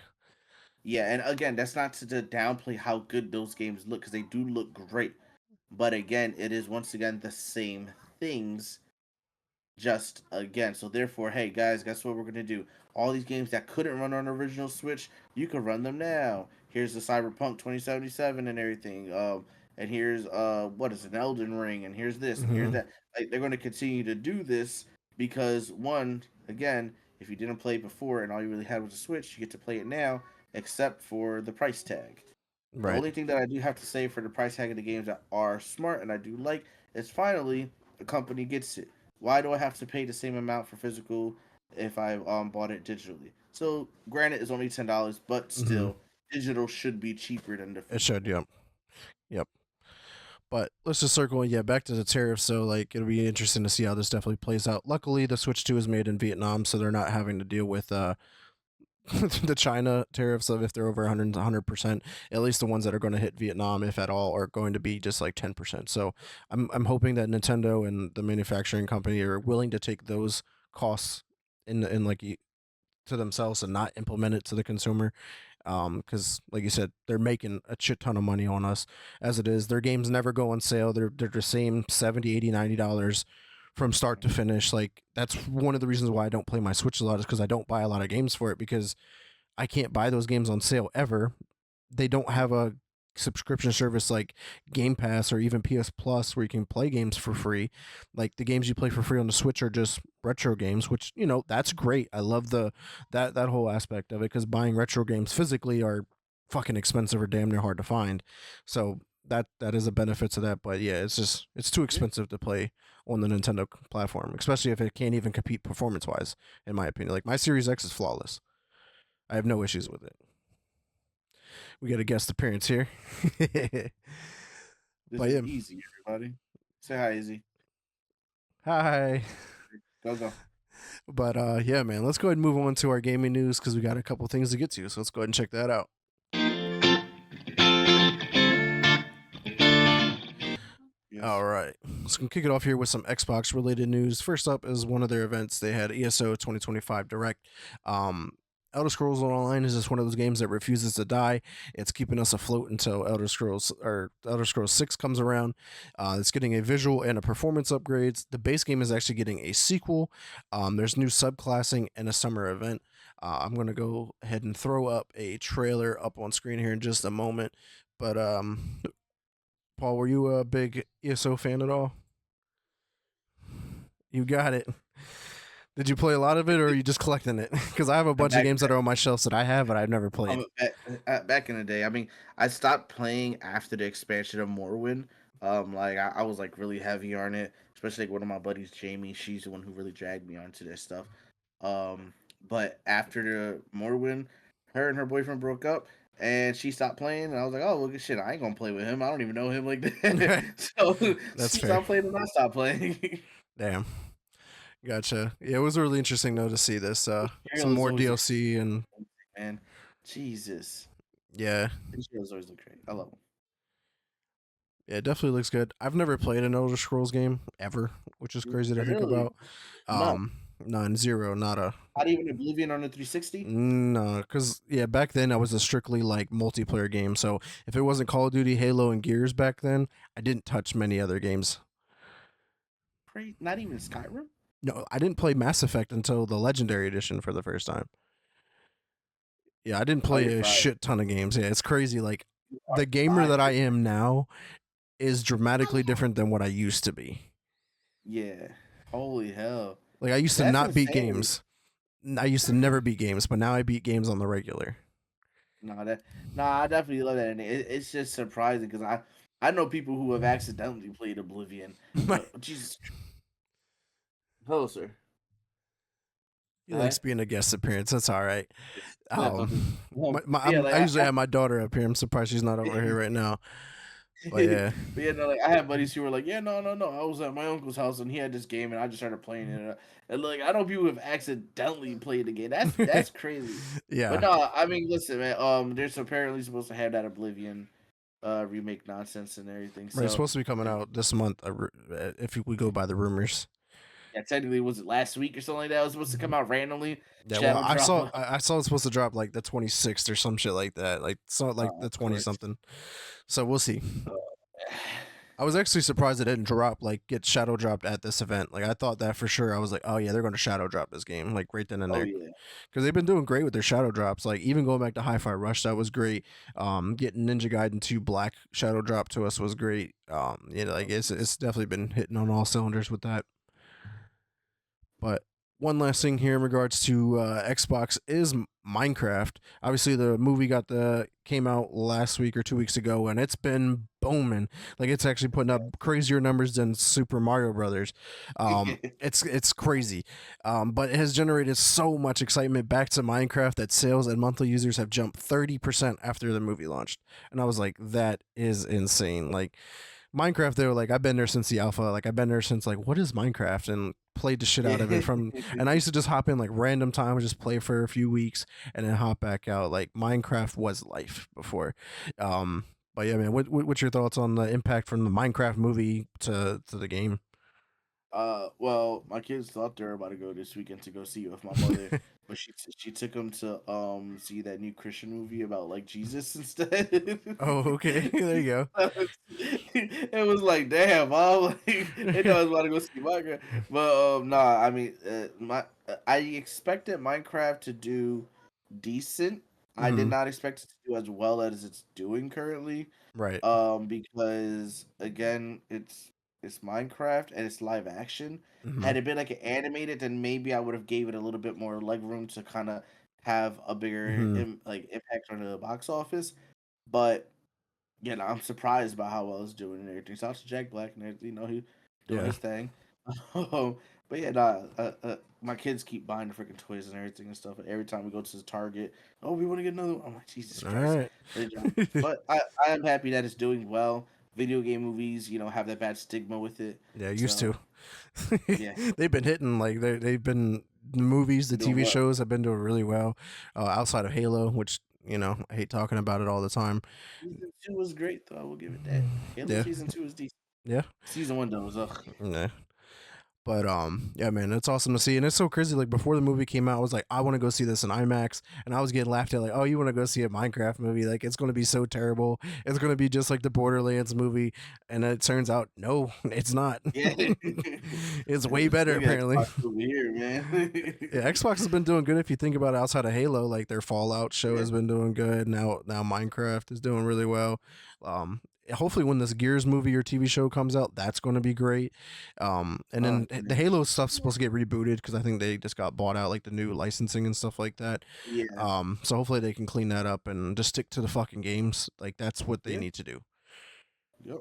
yeah, and again, that's not to downplay how good those games look because they do look great. But again, it is once again the same things just again. So therefore, hey guys, guess what we're gonna do? All these games that couldn't run on original Switch, you can run them now. Here's the Cyberpunk 2077 and everything. And here's what is an Elden Ring, and here's this, and here's Hmm. that. Like they're gonna continue to do this because one, again, if you didn't play it before and all you really had was a Switch, you get to play it now, except for the price tag. The Right. only thing that I do have to say for the price tag of the games that are smart and I do like is finally the company gets it. Why do I have to pay the same amount for physical if I bought it digitally? So granted, it's only $10, but Hmm. still, digital should be cheaper than the It should. physical. Yep. Yep. But let's just circle. Yeah, back to the tariffs. So like, it'll be interesting to see how this definitely plays out. Luckily, the Switch 2 is made in Vietnam, so they're not having to deal with the China tariffs of if they're over 100%. At least the ones that are going to hit Vietnam, if at all, are going to be just like 10%. So I'm hoping that Nintendo and the manufacturing company are willing to take those costs in like to themselves and not implement it to the consumer, because like you said, they're making a shit ton of money on us as it is. Their games never go on sale. They're the same 70, 80, $90 from start to finish. Like that's one of the reasons why I don't play my Switch a lot is because I don't buy a lot of games for it because I can't buy those games on sale ever. They don't have a subscription service like Game Pass or even PS Plus where you can play games for free. Like the games you play for free on the Switch are just retro games, which that's great. I love that whole aspect of it because buying retro games physically are fucking expensive or damn near hard to find. So that is a benefit to that. But yeah, it's too Yeah. expensive to play on the Nintendo platform, especially if it can't even compete performance wise. In my opinion, like my Series X is flawless. I have no issues with it. We got a guest appearance here. This But is yeah, easy, everybody. Say hi, Easy. hi. Go go. But yeah, man, let's go ahead and move on to our gaming news because we got a couple things to get to. So let's go ahead and check that out. Yes. All right. So we can kick it off here with some Xbox related news. First up is one of their events. They had ESO 2025 Direct. Um, Elder Scrolls Online is just one of those games that refuses to die. It's keeping us afloat until Elder Scrolls 6 comes around. It's getting a visual and a performance upgrades. The base game is actually getting a sequel. There's new subclassing and a summer event. I'm going to go ahead and throw up a trailer up on screen here in just a moment. But Paul, were you a big ESO fan at all? You got it. Did you play a lot of it, or are you just collecting it? Because I have a bunch of Back games that are on my shelves that I have, but I've never played. back in the day, I mean, I stopped playing after the expansion of Morrowind. Like I was like really heavy on it, especially like one of my buddies, Jamie. She's the one who really dragged me onto this stuff. Um, but after the Morrowind, her and her boyfriend broke up, and she stopped playing. And I was like, oh, look at shit, I ain't gonna play with him. I don't even know him like that. So That's she fair. stopped playing, and I stopped playing. Damn. Gotcha. Yeah, it was really interesting though to see this. Some Trailers more always look, DLC and man. Jesus, yeah, these trailers always look great. I love them. yeah, it definitely looks good. I've never played an Elder Scrolls game ever, which is crazy to think Really, about. none. None, zero, not a. Not even Oblivion on the 360. No, because yeah, back then I was a strictly like multiplayer game. So if it wasn't Call of Duty, Halo, and Gears back then, I didn't touch many other games. Not even Skyrim. No, I didn't play Mass Effect until the Legendary Edition for the first time. Yeah, I didn't Oh, play you're a fried. shit ton of games. Yeah, it's crazy. Like You are the gamer that fried. I am now is dramatically different than what I used to be. Yeah. Holy hell. Like I used to That's not beat insanity. games. I used to never beat games, but now I beat games on the regular. No, I definitely love that. And it's just surprising because I know people who have accidentally played Oblivion. Jesus, hello, sir. He Hi. likes being a guest appearance. That's all right. Yeah, nothing. Yeah, I like usually have my daughter up here. I'm surprised she's not over here right now. But yeah, but yeah, no, like I had buddies who were like, yeah, no, no, no. I was at my uncle's house and he had this game and I just started playing it. And like I know people who have accidentally played the game. That's crazy. But yeah. no, I mean, listen, man. There's apparently supposed to have that Oblivion remake nonsense and everything. Right, it's So supposed to be coming out this month. If we go by the rumors. yeah, technically, was it last week or something like that? It was supposed to come out randomly. Yeah, well, Shadow drop. I saw it's supposed to drop like the 26th or some shit like that. Like saw it like Oh the 20 Christ. something. So we'll see. Uh, I was actually surprised it didn't drop like get shadow dropped at this event. Like I thought that for sure. I was like, oh yeah, they're going to shadow drop this game like right then and oh there yeah. because they've been doing great with their shadow drops. Like even going back to Hi-Fi Rush, that was great. Getting Ninja Gaiden 2 Black shadow drop to us was great. Like it's definitely been hitting on all cylinders with that. But one last thing here in regards to Xbox is Minecraft. Obviously, the movie came out last week or 2 weeks ago, and it's been booming. Like it's actually putting up crazier numbers than Super Mario Brothers. It's crazy, but it has generated so much excitement back to Minecraft that sales and monthly users have jumped 30% after the movie launched. And I was like, that is insane. Like Minecraft, they were like, I've been there since the alpha. Like, I've been there since like, what is Minecraft? And played the shit out of it from. And I used to just hop in like random time, just play for a few weeks, and then hop back out. Like Minecraft was life before. Um, but yeah, man, what's your thoughts on the impact from the Minecraft movie to the game? Well, my kids thought they were about to go this weekend to go see it with my mother, but she took them to see that new Christian movie about like Jesus instead. Oh, okay. There you It was like, damn, mom, like, they know I was about to go see Minecraft, but nah, I mean, I expected Minecraft to do decent. go. I did not expect it to do as well as it's doing currently. Right. Because again, it's Minecraft and it's live action. Hmm. Had it been like animated, then maybe I would have gave it a little bit more leg room to kind of have a bigger Hmm. like impact on the box office. But yeah, no, I'm surprised by how well it's doing and everything. Shout out to Jack Black and everything, he doing Yeah. his thing. But yeah, nah, my kids keep buying the freaking toys and everything and stuff. Every time we go to the Target, oh, we want to get another one. I'm like, Jesus All Christ. right. But I am happy that it's doing well. Video game movies, have that bad stigma with it. Yeah, used So to. yeah, They've been hitting like they've been the movies, the doing TV well. shows have been doing really well. Outside of Halo, which I hate talking about it all the time. Season 2 was great though. I will give it that. Halo Yeah, season 2 is decent. yeah, Season 1 though was ugh. yeah. But yeah, man, it's awesome to see, and it's so crazy. Like before the movie came out, I was like, I want to go see this in IMAX, and I was getting laughed at, like, oh, you want to go see a Minecraft movie? Like it's going to be so terrible. It's going to be just like the Borderlands movie, and it turns out, no, it's not. Yeah. It's way better Look at apparently. Xbox over here, man. Yeah, Xbox has been doing good if you think about it outside of Halo. Like their Fallout show Yeah. has been doing good. Now Minecraft is doing really well. Hopefully when this Gears movie or TV show comes out, that's going to be great. And then the Man. Halo stuff's supposed to get rebooted because I think they just got bought out, like the new licensing and stuff like that. Yeah. So hopefully they can clean that up and just stick to the fucking games. Like that's what they Yeah. need to do. Yep.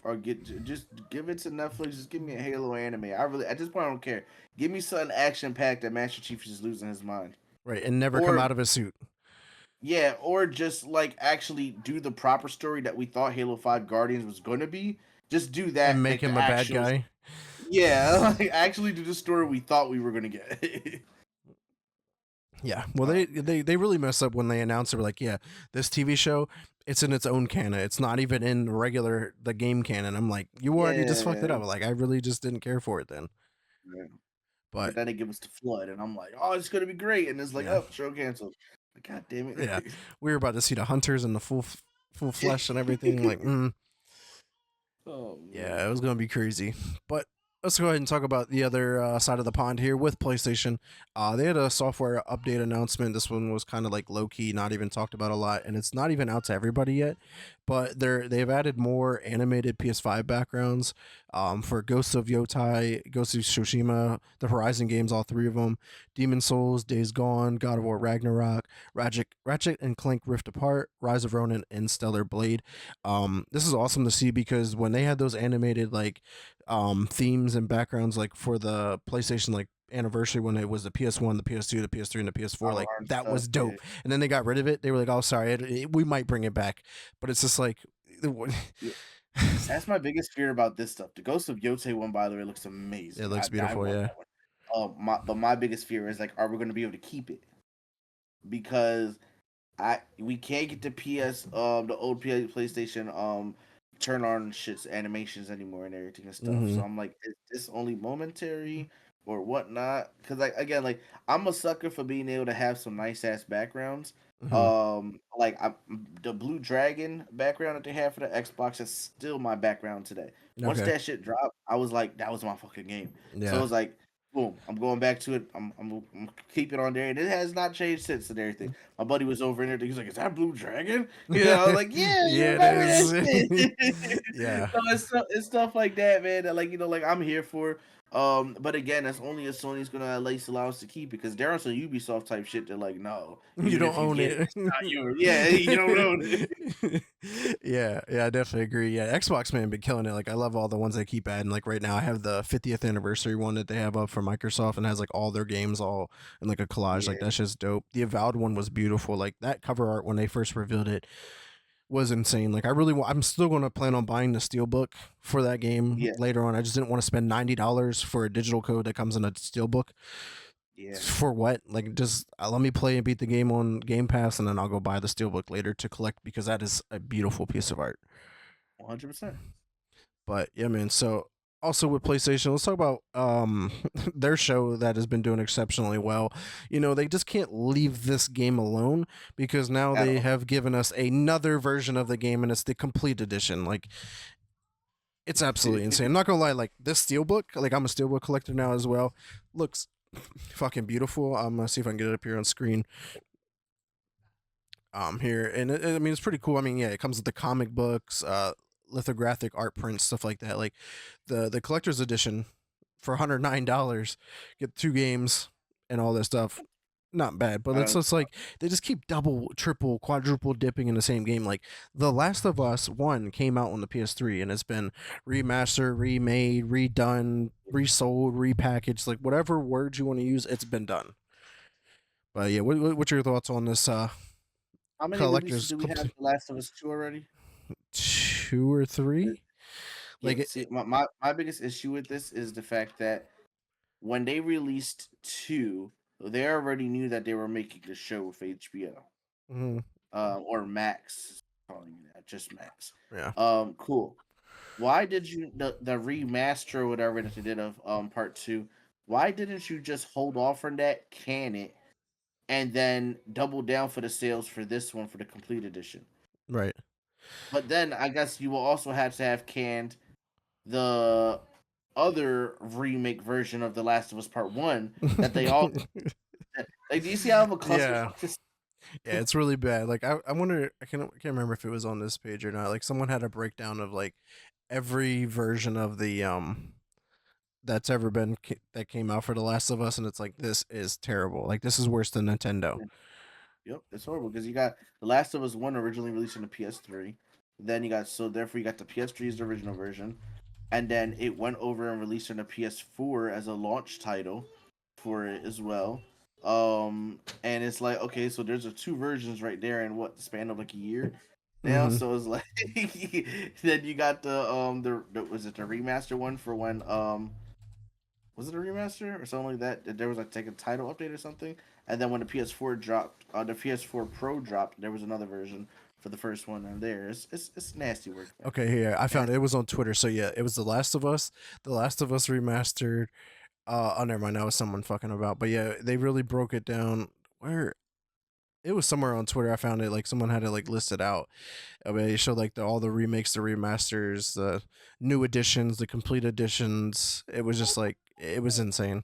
Or just give it to Netflix. Just give me a Halo anime. I really at this point I don't care. Give me something action packed that Master Chief is just losing his mind. Right, and never come Or out of a suit yeah, or just like actually do the proper story that we thought Halo 5 Guardians was gonna be. Just do and that, make like the him a bad actual guy. yeah, like actually do the story we thought we were gonna get. Yeah, well, Oh they really messed up when they announced it. Were like, yeah, this TV show, it's in its own canon. It's not even in the game canon. I'm like, you already just fucked it yeah. up. Like, I really just didn't care for it then. Yeah. But But then they give us the flood, and I'm like, oh, it's gonna be great. And it's like, yeah, oh, show canceled. Like, God damn yeah, it. we were about to see the hunters and the full flesh and everything. Like, Oh yeah, it man. was gonna be crazy. But let's go ahead and talk about the other side of the pond here with PlayStation. They had a software update announcement. This one was kind of like low key, not even talked about a lot, and it's not even out to everybody yet. But they've added more animated PS5 backgrounds for Ghosts of Yotai, Ghost of Tsushima, the Horizon games, all three of them, Demon Souls, Days Gone, God of War Ragnarok, Ratchet and Clank Rift Apart, Rise of Ronin, and Stellar Blade. This is awesome to see because when they had those animated like themes and backgrounds like for the PlayStation like anniversary when it was the PS1, the PS2, the PS3, and the PS4, All like hard that stuff. was Yeah. dope. And then they got rid of it. They were like, "Oh, sorry, we might bring it back," but it's just like, Yeah. That's my biggest fear about this stuff. The Ghost of Yotei one, by the way, looks it amazing. looks I beautiful. want Yeah. that one. But my biggest fear is like, are we going to be able to keep it? Because I we can't get the the old PlayStation turn on shit's animations anymore and everything and stuff. Mm-hmm. So I'm like, is this only momentary or whatnot? Because like again, like I'm a sucker for being able to have some nice ass backgrounds. Mm-hmm. Like the Blue Dragon background that they have for the Xbox is still my background today. Once Okay. that shit dropped, I was like, that was my fucking game. So it Yeah. was like, boom, I'm going back to it. I'm keeping on there, and it has not changed since and everything. My buddy was over in there. He was like, "Is that Blue Dragon?" I was like, "Yeah, you Yeah, it remember that is. shit?" Yeah. So it's stuff like that, man. That like like I'm here for. But again, that's only if Sony's gonna at least allow us to keep it because they're on some Ubisoft type shit. They're like, no, You even don't if you own get it, it. it's not yours. Yeah, you don't own it. Yeah, yeah, I definitely agree. Yeah, Xbox man been killing it. Like I love all the ones they keep adding. Like right now I have the 50th anniversary one that they have up for Microsoft and has like all their games all in like a collage. Like Yeah, that's just dope. The Avowed one was beautiful. Like that cover art when they first revealed it was insane. Like I'm still going to plan on buying the steelbook for that game yeah, later on. I just didn't want to spend $90 for a digital code that comes in a steelbook. yeah, For what? Like just let me play and beat the game on Game Pass and then I'll go buy the steelbook later to collect because that is a beautiful piece of art. 100%. But yeah, man. So also with PlayStation, let's talk about their show that has been doing exceptionally well. You know, they just can't leave this game alone because now at they all. have given us another version of the game and it's the complete edition. Like it's absolutely insane. I'm not gonna lie, like this steelbook, like I'm a steelbook collector now as well. Looks fucking beautiful. I'm gonna see if I can get it up here on screen. Here and I mean it's pretty cool. I mean, yeah, it comes with the comic books, lithographic art prints, stuff like that. Like the collector's edition for $109, get two games and all this stuff. Not bad, but it's Uh, just like they just keep double, triple, quadruple dipping in the same game. Like The Last of Us 1 came out on the PS3 and it's been remastered, remade, redone, resold, repackaged, like whatever words you want to use, it's been done. But yeah, what's your thoughts on this how many releases collector's do we have? complete The Last of Us Two already. two or three? Yeah. Like See, my biggest issue with this is the fact that when they released two, they already knew that they were making the show with HBO, mhm, or Max, calling it that, just Max. yeah. Cool. Why did you the remaster or whatever that they did of part two? Why didn't you just hold off on that, can it, and then double down for the sales for this one for the complete edition? Right. But then I guess you will also have to have canned the other remake version of The Last of Us Part One that they all like. Do you see how of a Yeah. clusterfuck this? Yeah, it's really bad. Like I wonder I can't remember if it was on this page or not. Like someone had a breakdown of like every version of the that's ever been that came out for The Last of Us and it's like this is terrible. Like this is worse than Nintendo. Yep, it's horrible because you got The Last of Us One originally released on the PS3. Then you got so therefore you got the PS3's original version, and then it went over and released on the PS4 as a launch title for it as well. And it's like okay, so there's two versions right there in what the span of like a year now. Mhm. So it's like then you got the was it the remaster one for when was it a remaster or something like that? There was like a title update or something, and then when the PS4 dropped, the PS4 Pro dropped, there was another version for the first one. And there, it's nasty work, man. Okay, here I found Nasty. it. It was on Twitter. So yeah, it was The Last of Us. The Last of Us remastered. Oh never mind, that was someone fucking about. But yeah, they really broke it down. Where it was somewhere on Twitter. I found it like someone had it like listed out. I mean, it showed like all the remakes, the remasters, the new editions, the complete editions. It was just like it was insane.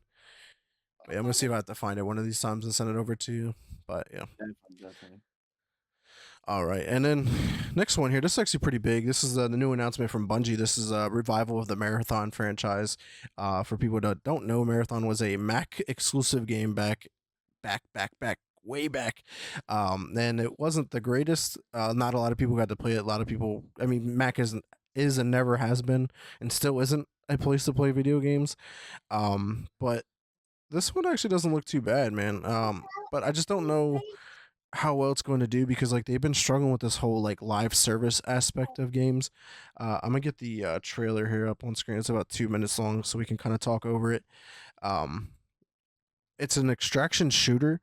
But yeah, I'm gonna see if I have to find it one of these times and send it over to you. But yeah. Definitely, definitely. All right, and then next one here. This is actually pretty big. This is the new announcement from Bungie. This is a revival of the Marathon franchise. For people that don't know, Marathon was a Mac exclusive game back, way back. And it wasn't the greatest. Not a lot of people got to play it. A lot of people. I mean, Mac is and never has been, and still isn't a place to play video games. But this one actually doesn't look too bad, man. But I just don't know how well it's going to do because like they've been struggling with this whole like live service aspect of games. I'm gonna get the trailer here up on screen. It's about 2 minutes long, so we can kind of talk over it. Um, it's an extraction shooter,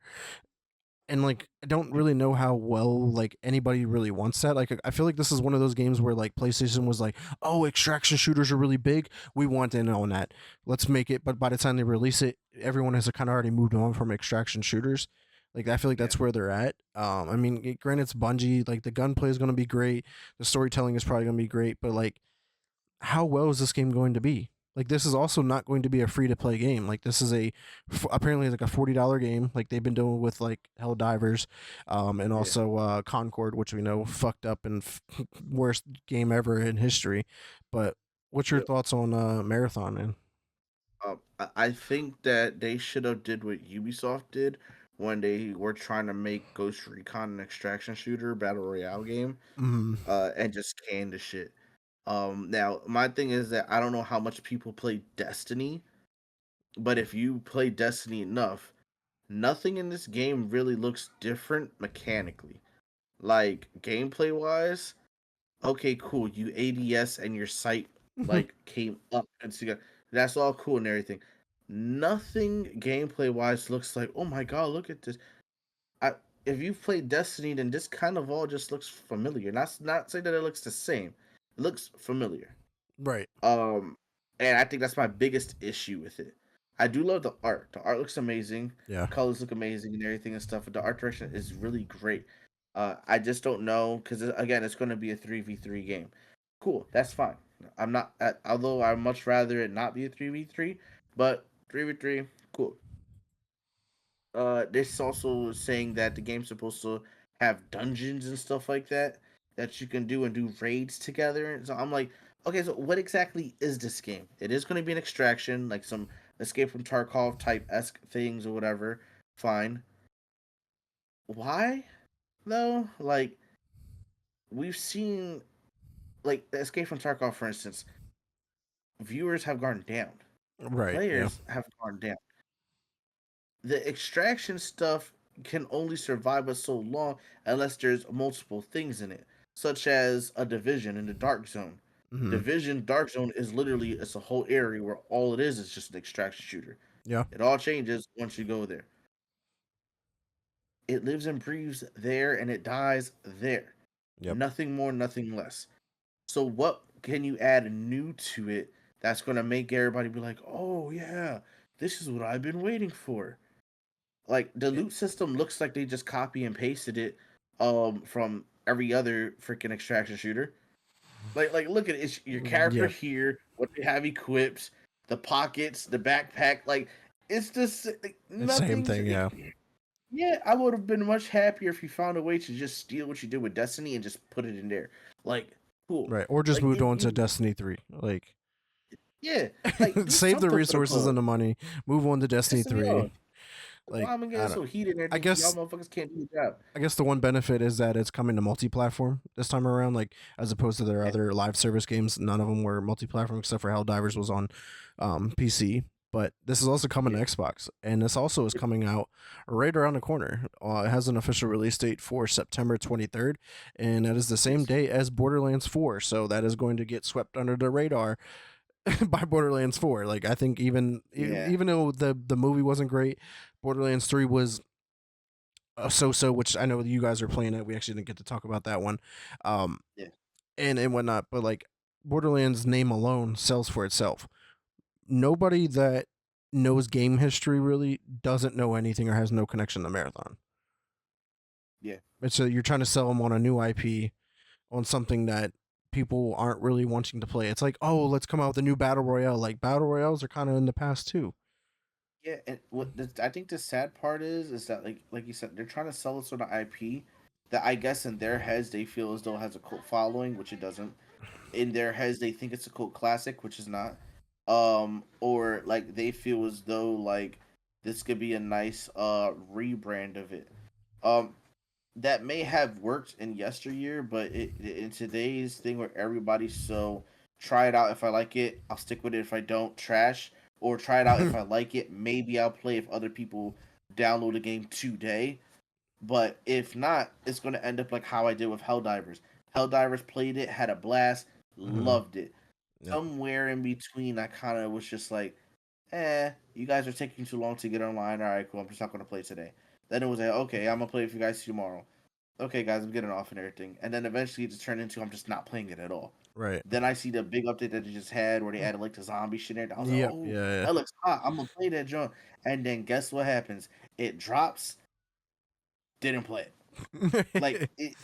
and like I don't really know how well like anybody really wants that. Like I feel like this is one of those games where like PlayStation was like, "Oh, extraction shooters are really big. We want in on that. Let's make it." But by the time they release it, everyone has kind of already moved on from extraction shooters. Like I feel like Yeah, that's where they're at. I mean, granted, it's Bungie. Like the gunplay is going to be great. The storytelling is probably going to be great. But like how well is this game going to be? Like this is also not going to be a free to play game. Like this is apparently like a $40 game. Like they've been doing with like Helldivers, and yeah. also Concord, which we know fucked up and worst game ever in history. But what's your Yep. thoughts on Marathon, man? I think that they should have did what Ubisoft did when they were trying to make Ghost Recon an extraction shooter battle royale game, Mm, and just can the shit. Now my thing is that I don't know how much people play Destiny, but if you play Destiny enough, nothing in this game really looks different mechanically. Like gameplay wise, okay, cool. You ADS and your sight like came up and together. That's all cool and everything. Nothing gameplay wise looks like, oh my god, look at this. I if you've played Destiny, then this kind of all just looks familiar. Not say that it looks the same. It looks familiar. right. Um and I think that's my biggest issue with it. I do love the art. The art looks amazing. Yeah. The colors look amazing and everything and stuff. But the art direction is really great. I just don't know because again, it's going to be a 3v3 game. Cool, that's fine. I'm not. Although I much rather it not be a 3v3, but 3v3, cool. This also saying that the game's supposed to have dungeons and stuff like that that you can do and do raids together. And so I'm like, okay, so what exactly is this game? It is going to be an extraction, like some Escape from Tarkov type esque things or whatever. Fine. Why though? Like we've seen, like Escape from Tarkov, for instance, viewers have gone down, Right. Yeah. players have gone down. The extraction stuff can only survive us so long unless there's multiple things in it, such as a division in the dark zone. Hmm. Division dark zone is literally it's a whole area where all it is just an extraction shooter. Yeah. It all changes once you go there. It lives and breathes there and it dies there. Yep. Nothing more, nothing less. So what can you add new to it that's gonna make everybody be like, oh yeah, this is what I've been waiting for? Like the It, loot system looks like they just copy and pasted it from every other freaking extraction shooter. Like look at it, it's your character yeah. here, what they have equipped, the pockets, the backpack, like it's just like, It's same nothing's thing. Yeah. yeah, I would have been much happier if you found a way to just steal what you did with Destiny and just put it in there. Like, cool. Right. Or just Like moved you, on to you Destiny 3. Like, yeah, like do save the something for the resources cause. and the money. Move on to Destiny Piss me 3. off. Like, Why am I I getting don't. so heated and I everything? Y'all guess motherfuckers can't do the job. I guess the one benefit is that it's coming to multi-platform this time around, like as opposed to their Yeah, other live service games. None of them were multi-platform except for Helldivers was on PC. But this is also coming to yeah, Xbox, and this also is coming out right around the corner. It has an official release date for September 23rd, and that is the same yes, day as Borderlands 4. So that is going to get swept under the radar by Borderlands 4. Like I think yeah, even though the movie wasn't great, Borderlands 3 was so, which I know you guys are playing it. We actually didn't get to talk about that one, um, yeah, and whatnot. But like Borderlands name alone sells for itself. Nobody that knows game history really doesn't know anything or has no connection to Marathon. yeah, And so you're trying to sell them on a new IP on something that people aren't really wanting to play. It's like, oh, let's come out with a new battle royale. Like battle royales are kind of in the past too. yeah. And I think the sad part is that like you said, they're trying to sell us on an IP that I guess in their heads they feel as though it has a cult following, which it doesn't. In their heads, they think it's a cult classic, which is not. Or like they feel as though like this could be a nice rebrand of it. Um, that may have worked in yesteryear, but in today's thing where everybody's so try it out if I like it, I'll stick with it. If I don't, trash. Or try it out if I like it, maybe I'll play if other people download the game today. But if not, it's gonna end up like how I did with Helldivers. Helldivers played it, had a blast, Mm-hmm. loved it. Yep. Somewhere in between, I kind of was just like, you guys are taking too long to get online. All right, cool. I'm just not gonna play today. Then it was like, okay, I'm gonna play with you guys tomorrow. Okay, guys, I'm getting off and everything. And then eventually it just turned into I'm just not playing it at all. Right. Then I see the big update that they just had where they added like the zombie shit in there. I was like, Yep. oh, Yeah. that looks hot. I'm gonna play that joint. And then guess what happens? It drops. Didn't play it. Like Yeah. it,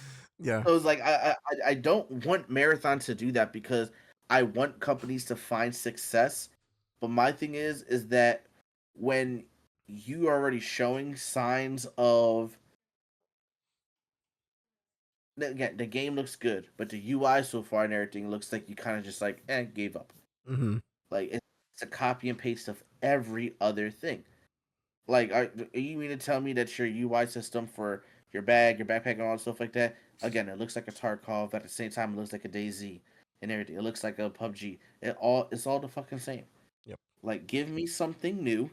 Yeah. so it's like I don't want Marathon to do that because I want companies to find success. But my thing is that when you are already showing signs of again the game looks good, but the UI so far and everything looks like you kind of just like gave up. Mm-hmm. Like it's a copy and paste of every other thing. Like, are you mean to tell me that your UI system for your bag, your backpack, and all that stuff like that? Again, it looks like a Tarkov. But at the same time, it looks like a DayZ and everything. It looks like a PUBG. It's all the fucking same. Yep. Like, give me something new,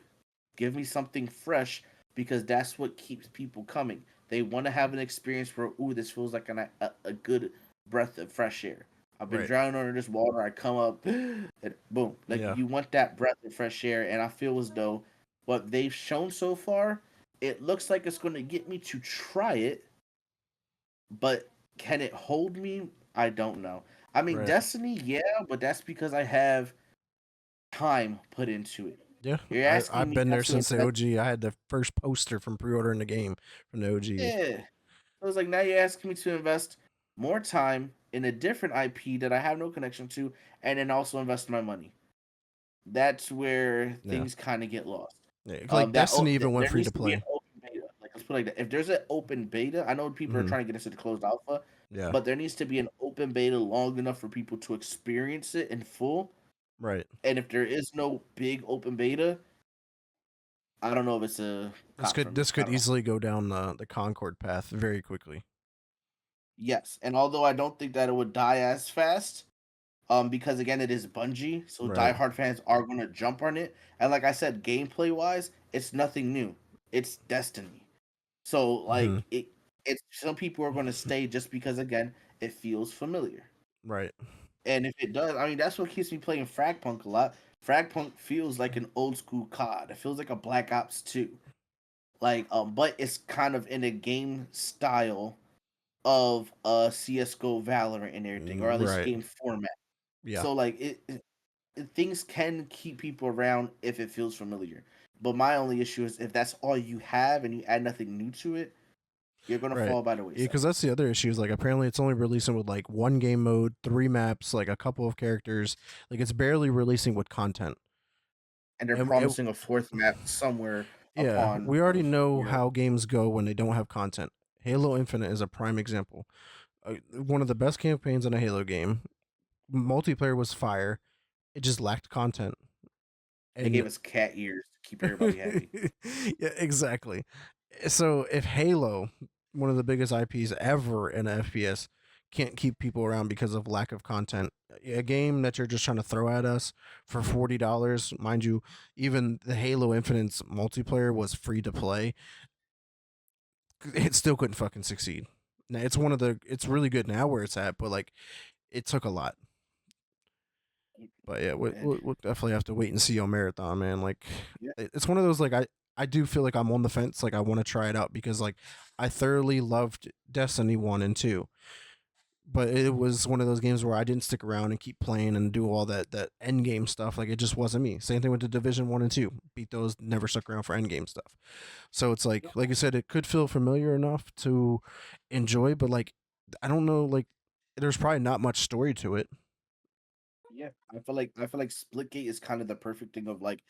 give me something fresh, because that's what keeps people coming. They want to have an experience where, ooh, this feels like a good breath of fresh air. I've been Right. drowning under this water. I come up, and boom. Like Yeah. you want that breath of fresh air, and I feel as though what they've shown so far, it looks like it's going to get me to try it, but can it hold me? I don't know. I mean, Right. Destiny, yeah, but that's because I have time put into it. Yeah, You're asking I've me been not there to since the invest. OG. I had the first poster from pre-ordering the game from the OG. Yeah. I was like, now you're asking me to invest more time in a different IP that I have no connection to, and then also invest my money. That's where Yeah, things kind of get lost. yeah. Like Destiny even went There free needs to to be an play. open beta. Like let's put it like that. If there's an open beta, I know people are Hmm. trying to get into the closed alpha, Yeah, but there needs to be an open beta long enough for people to experience it in full. right. And if there is no big open beta, I don't know if it's a cop for me. This I could don't know. easily go down the Concord path very quickly. Yes, and although I don't think that it would die as fast, because again it is Bungie, so Right. diehard fans are gonna jump on it. And like I said, gameplay wise, it's nothing new. It's Destiny. So Hmm. it's some people are gonna stay just because again it feels familiar. Right. And if it does, I mean that's what keeps me playing Fragpunk a lot. Fragpunk feels like an old school COD. It feels like a Black Ops 2. Like but it's kind of in a game style of CS:GO, Valorant, and everything, or at least Right. game format. Yeah. So like things can keep people around if it feels familiar. But my only issue is if that's all you have and you add nothing new to it, you're gonna Right. fall by the Yeah, wayside. because that's the other issue. Is like apparently it's only releasing with like one game mode, three maps, like a couple of characters. Like it's barely releasing with content. And they're And it, promising a fourth map somewhere yeah, upon we already the know you know how games go when they don't have content. Halo Infinite is a prime example. One of the best campaigns in a Halo game. Multiplayer was fire. It just lacked content. they gave And us cat ears to keep everybody happy. yeah, exactly. So if Halo, one of the biggest IPs ever in FPS, can't keep people around because of lack of content, a game that you're just trying to throw at us for $40, mind you, even the Halo Infinite's multiplayer was free to play, it still couldn't fucking succeed. Now it's really good now where it's at, but like it took a lot. But yeah, And we'll definitely have to wait and see on Marathon, man. Like, yeah, it's one of those like I do feel like I'm on the fence. Like I want to try it out because like I thoroughly loved Destiny 1 and 2, but it was one of those games where I didn't stick around and keep playing and do all that end game stuff. Like it just wasn't me. Same thing with the Division 1 and 2. Beat those, never stuck around for end game stuff. So it's like you said, it could feel familiar enough to enjoy, but like I don't know, like there's probably not much story to it. yeah, I feel like Splitgate is kind of the perfect thing of like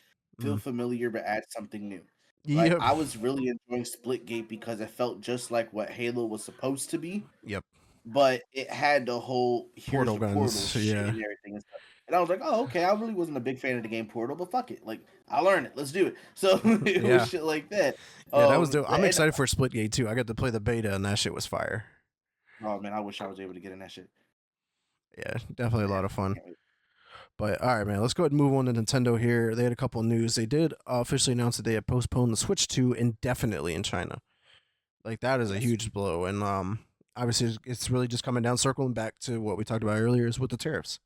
feel Mm. familiar but add something new. Like Yep. I was really enjoying Splitgate because it felt just like what Halo was supposed to be, Yep. but it had the whole here's Portal the portal guns. shit Yeah. and everything and stuff. And I was like, oh, okay. I really wasn't a big fan of the game Portal, but fuck it. Like, I learned it. Let's do it. So it was Yeah. shit like that. Yeah, that was dope. I'm And excited for Splitgate too. I got to play the beta and that shit was fire. oh man, I wish I was able to get in that shit. Yeah, definitely a lot Man, of I fun. can't wait. But all right, man, let's go ahead and move on to Nintendo here. They had a couple of news. They did officially announce that they had postponed the Switch 2 indefinitely in China. Like that is a Yes. huge blow, and obviously it's really just coming down, circling back to what we talked about earlier, is with the tariffs.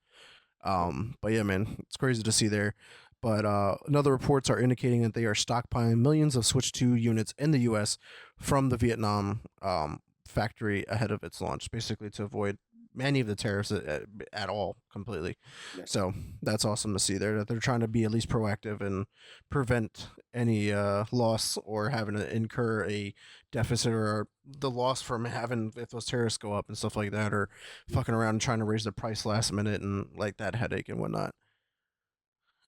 Yep. But yeah, man, it's crazy to see there. But another reports are indicating that they are stockpiling millions of Switch 2 units in the U.S. from the Vietnam factory ahead of its launch, basically to avoid many of the tariffs at all completely. Yes. So that's awesome to see there that they're trying to be at least proactive and prevent any loss or having to incur a deficit or the loss from having if those tariffs go up and stuff like that or fucking around and trying to raise the price last minute and like that headache and whatnot.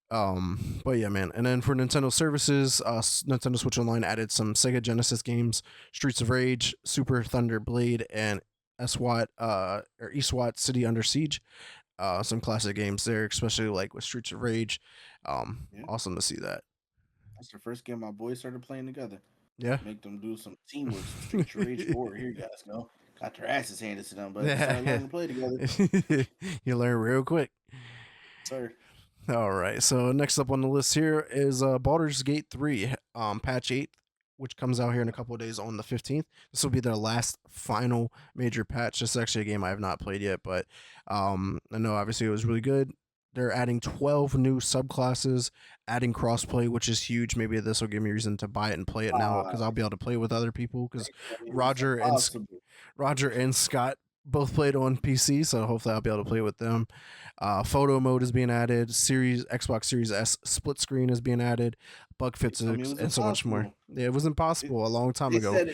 But yeah, man. And then for Nintendo services, Nintendo Switch Online added some Sega Genesis games, Streets of Rage, Super Thunder Blade, and SWAT, or eSWAT City Under Siege. Some classic games there, especially like with Streets of Rage. Yeah. Awesome to see that. That's the first game my boys started playing together. Yeah. Make them do some teamwork, some Streets of Rage 4. Here you guys go. Got their asses handed to them, but started Yeah. learning to play together. You learn real quick. Sir. All right. So next up on the list here is Baldur's Gate 3, patch 8, which comes out here in a couple of days on the 15th. This will be their last final major patch. This is actually a game I have not played yet, but I know obviously it was really good. They're adding 12 new subclasses, adding crossplay, which is huge. Maybe this will give me a reason to buy it and play it now Uh, because I'll be able to play with other people. Because make that even Roger and possible. Roger and Scott both played on PC, so hopefully I'll be able to play with them. Photo mode is being added. Series Xbox Series S split screen is being added. Bug They told me it fixes was and so much more. impossible. Yeah, it was It, impossible a long time they ago. said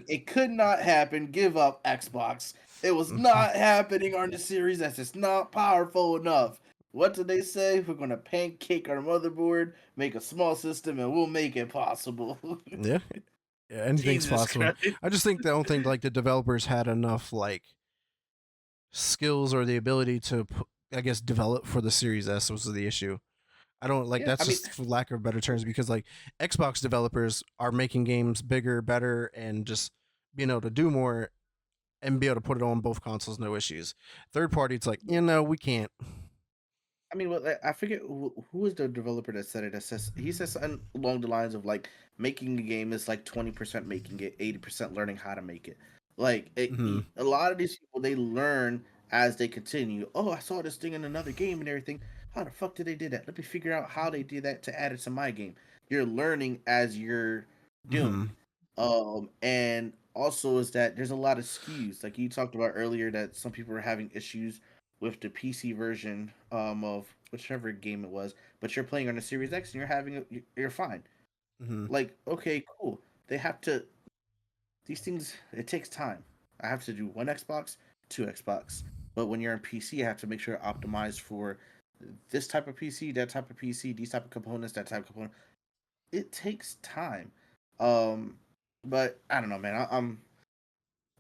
it could not happen. Give up, Xbox. It was not happening on the Series S. It's not powerful enough. What did they say? We're gonna pancake our motherboard, make a small system, and we'll make it possible. Yeah, yeah, anything's Jesus possible. Christ. I just think I don't think like the developers had enough like skills or the ability to, I guess, develop for the Series S was the issue. I don't like Yeah, I that's mean, just for lack of better terms because like Xbox developers are making games bigger, better, and just being able to do more and be able to put it on both consoles, no issues. Third party, it's like we can't. well, I forget who was the developer that said it. That says he says something along the lines of like making a game is like 20% making it, 80% learning how to make it. Like Hmm. a lot of these people, they learn as they continue. Oh, I saw this thing in another game and everything. How the fuck did they do that? Let me figure out how they did that to add it to my game. You're learning as you're doing. Hmm. And also is that there's a lot of SKUs. Like you talked about earlier, that some people are having issues with the PC version of whichever game it was, but you're playing on the Series X and you're fine. Hmm. Like, okay, cool. They have to these things. It takes time. I have to do one Xbox, two Xbox, but when you're on PC, I have to make sure I optimize for this type of PC, that type of PC, these type of components, that type of component. It takes time. Um, but I don't know, man.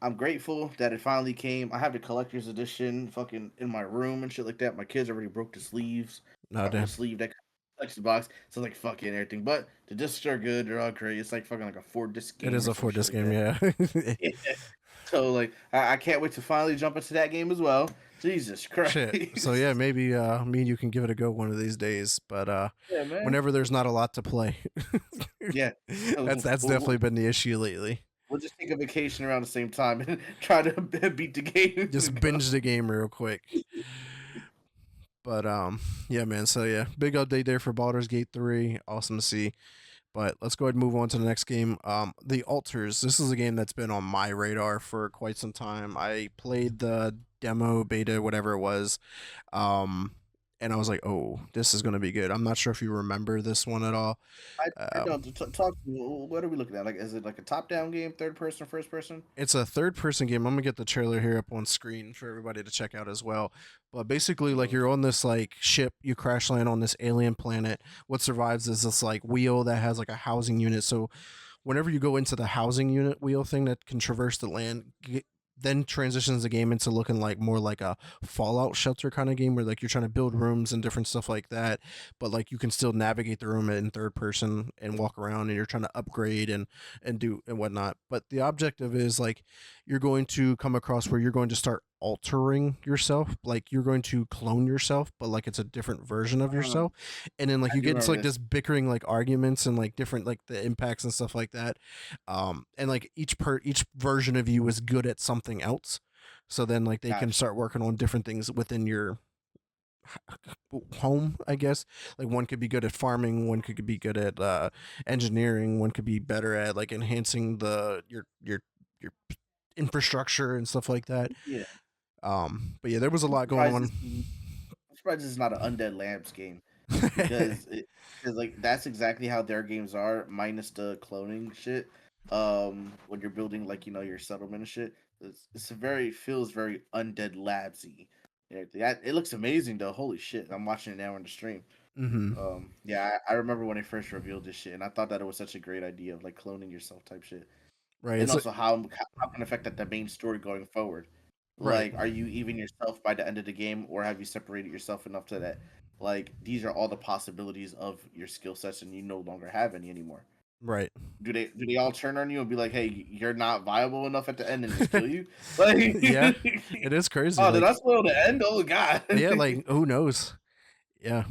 I'm grateful that it finally came. I have the collector's edition fucking in my room and shit like that. My kids already broke the sleeves, No the damn. sleeve that connects the box. So like fucking everything. But the discs are good. They're all great. It's like fucking like a 4 disc It game is or a some four shit disc like game, that. yeah. Yeah. So like I can't wait to finally jump into that game as well. Jesus Shit. So yeah, Christ. maybe me and you can give it a go one of these days. But Yeah, man. whenever there's not a lot to play, Yeah. that's definitely been the issue lately. We'll just take a vacation around the same time and try to beat the game Just and go. binge the game real quick. But yeah, man. So yeah, big update there for Baldur's Gate 3. Awesome to see. But let's go ahead and move on to the next game. The Altars. This is a game that's been on my radar for quite some time. I played the demo, beta, whatever it was. Um, and I was like, oh, this is gonna be good. I'm not sure if you remember this one at all. I Um, don't talk to me. What are we looking at? Like, is it like a top-down game, third person, first person? It's a third person game. I'm gonna get the trailer here up on screen for everybody to check out as well. But basically, like Mm. you're on this like ship, you crash land on this alien planet. What survives is this like wheel that has like a housing unit. So whenever you go into the housing unit wheel thing that can traverse the land, then transitions the game into looking like more like a Fallout shelter kind of game where like you're trying to build rooms and different stuff like that, but like you can still navigate the room in third person and walk around and you're trying to upgrade and do and whatnot. But the objective is like you're going to come across where you're going to start altering yourself, like you're going to clone yourself, but like it's a different version of yourself, and then like I you do get into remember like this. this bickering like arguments and like different like the impacts and stuff like that, and like each version of you is good at something else, so then like they can Gotcha. start working on different things within your home, I guess. Like one could be good at farming, one could be good at engineering, one could be better at like enhancing the your infrastructure and stuff like that. Yeah. But yeah, there was a I'm lot going surprised on. this. I'm surprised this is not an Undead Labs game because like that's exactly how their games are, minus the cloning shit. When you're building like your settlement and shit, it's a very feels very Undead Labsy. Yeah, it looks amazing though. Holy shit! I'm watching it now on the stream. Hmm. Yeah, I remember when they first revealed this shit, and I thought that it was such a great idea of like cloning yourself type shit, Right. and It's like also how can affect that the main story going forward. right. Like, are you even yourself by the end of the game, or have you separated yourself enough to that? Like, these are all the possibilities of your skill sets, and you no longer have any anymore. Right. Do they all turn on you and be like, "Hey, you're not viable enough at the end," and just kill you? Like, Yeah. It is crazy. oh, did Like I spoil the end? Oh God. yeah, like who knows? Yeah.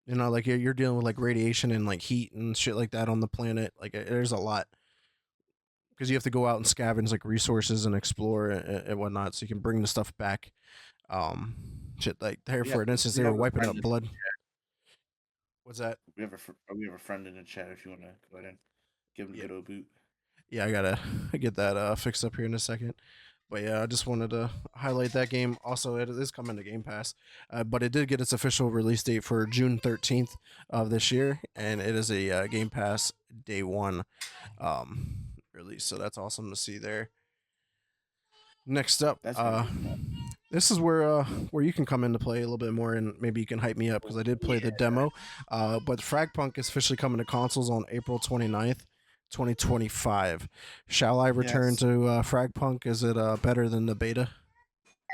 Like you're dealing with like radiation and like heat and shit like that on the planet. Like there's a lot because you have to go out and scavenge like resources and explore and whatnot, so you can bring the stuff back. Um, shit like there Yeah, for instance, we they were have a wiping friend. up blood. What's that? We have a friend in the chat. If you want to go ahead and give him a Yeah, good old boot. yeah, I gotta get that fixed up here in a second. But yeah, I just wanted to highlight that game. Also, it is coming to Game Pass, but it did get its official release date for June 13th of this year, and it is a Game Pass day one release. So that's awesome to see there. Next up, That's very good. this is where you can come into play a little bit more, and maybe you can hype me up because I did play Yeah. the demo. But Fragpunk is officially coming to consoles on April 29th, 2025. Shall I return Yes. to Fragpunk? Is it better than the beta?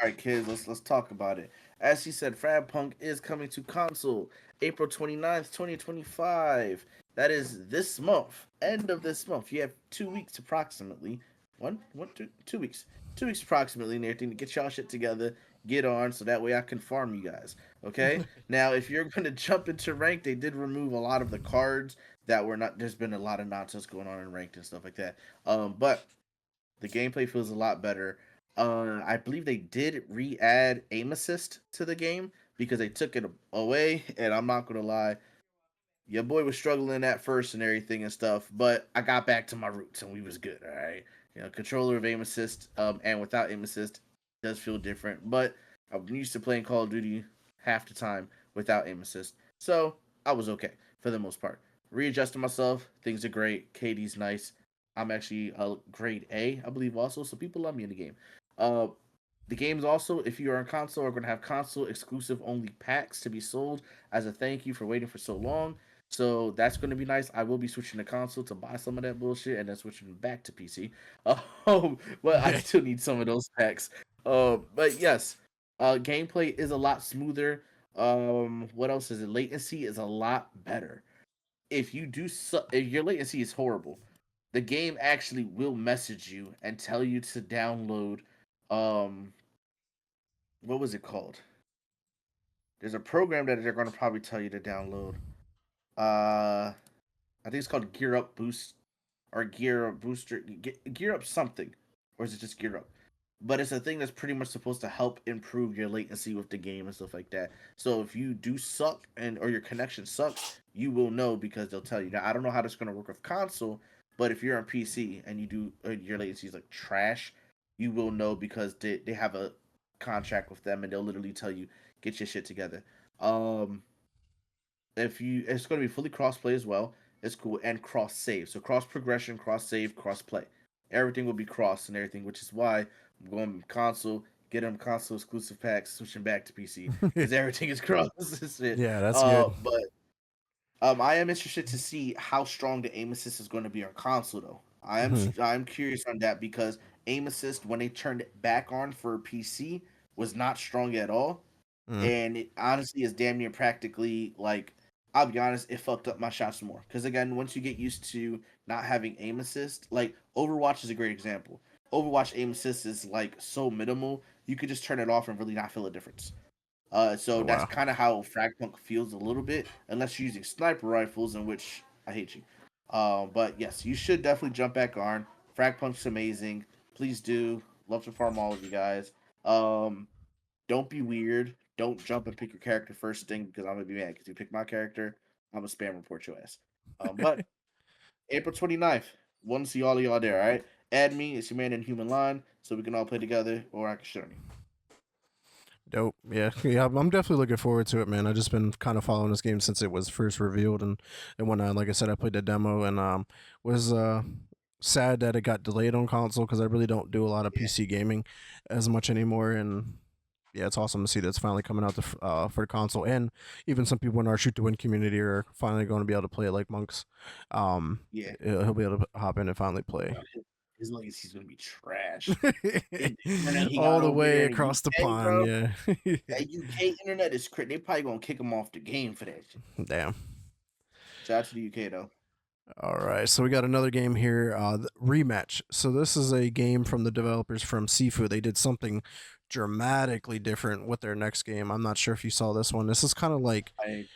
All right, kids, let's talk about it. As he said, Frapunk is coming to console April 29th, 2025. That is this month, end of this month. You have 2 weeks approximately. Two, 2 weeks. 2 weeks approximately and everything to get y'all shit together, get on, so that way I can farm you guys. Okay? Now, if you're going to jump into ranked, they did remove a lot of the cards that were not, there's been a lot of nonsense going on in ranked and stuff like that. But the gameplay feels a lot better. I believe they did re-add aim assist to the game because they took it away, and I'm not gonna lie, your boy was struggling at first and everything and stuff, but I got back to my roots and we was good. All right, controller of aim assist, and without aim assist does feel different, but I'm used to playing Call of Duty half the time without aim assist, so I was okay for the most part. Readjusted myself, things are great. KD's nice. I'm actually a grade A, I believe, also, so people love me in the game. Uh, the games also, if you are on console, are going to have console exclusive only packs to be sold as a thank you for waiting for so long. So that's going to be nice. I will be switching to console to buy some of that bullshit and then switching back to PC. But I still need some of those packs. But yes, gameplay is a lot smoother. What else is it? Latency is a lot better. If your latency is horrible, the game actually will message you and tell you to download. Um, what was it called? There's a program that they're going to probably tell you to download. I think it's called Gear Up Boost or Gear Up Booster, Gear Up something, or is it just Gear Up? But it's a thing that's pretty much supposed to help improve your latency with the game and stuff like that. So if you do suck and or your connection sucks, you will know because they'll tell you. Now I don't know how that's gonna work with console, but if you're on PC and you do your latency is like trash, you will know because they have a contract with them and they'll literally tell you get your shit together. Um, if you it's going to be fully cross-play as well. It's cool and cross save. So cross progression, cross save, cross play. Everything will be cross and everything, which is why I'm going console, get them console exclusive packs, switching back to PC because everything is cross. Shit. Yeah, that's good. But I am interested to see how strong the aim assist is going to be on console, though. I'm curious on that because aim assist when they turned it back on for PC was not strong at all, Mm. and it honestly is damn near practically like I'll be honest, it fucked up my shots more. Because again, once you get used to not having aim assist, like Overwatch is a great example. Overwatch aim assist is like so minimal, you could just turn it off and really not feel a difference. So Oh that's wow. kind of how Fragpunk feels a little bit, unless you're using sniper rifles, in which I hate you. But yes, you should definitely jump back on. Fragpunk's amazing. Please do. Love to farm all of you guys. Um, don't be weird. Don't jump and pick your character first thing because I'm gonna be mad. Because you pick my character, I'm gonna spam report your ass. But April 29th, want to see all of y'all there. All right, add me. It's your man in human line, so we can all play together, or I can shit on you. Dope. Yeah, yeah. I'm definitely looking forward to it, man. I just been kind of following this game since it was first revealed, and when I, like I said, I played the demo and was sad that it got delayed on console because I really don't do a lot of Yeah, PC gaming as much anymore. And yeah, it's awesome to see that it's finally coming out for the console, and even some people in our shoot to win community are finally going to be able to play it like monks. Um, yeah. he'll be able to hop in and finally play. Bro, his legacy's gonna be trash. The internet he All got the over way there in the across the UK, pond. bro. Yeah. That UK internet is crazy. They probably gonna kick him off the game for that shit. Damn. Shout out to the UK though. All right, so we got another game here, Rematch. So this is a game from the developers from Sifu. They did something dramatically different with their next game. I'm not sure if you saw this one. This is kind of like I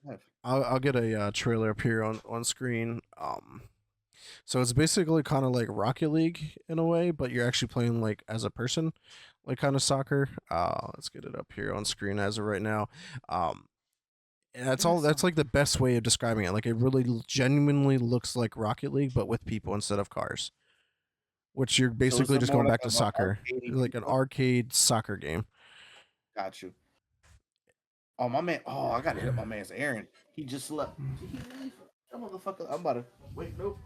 have. I'll get a trailer up here on screen. So it's basically kind of like Rocket League in a way, but you're actually playing like as a person, like kind of soccer. Let's get it up here on screen as of right now. Um, and I that's think I all. saw. That's like the best way of describing it. Like it really genuinely looks like Rocket League, but with people instead of cars. which you're So it's basically a just more going like back to of an soccer, arcade like an feel. arcade soccer game. Got you. Oh my man. Oh, I gotta hit up my man's Aaron. He just left. Did he leave? That motherfucker. I'm about to wait. Nope.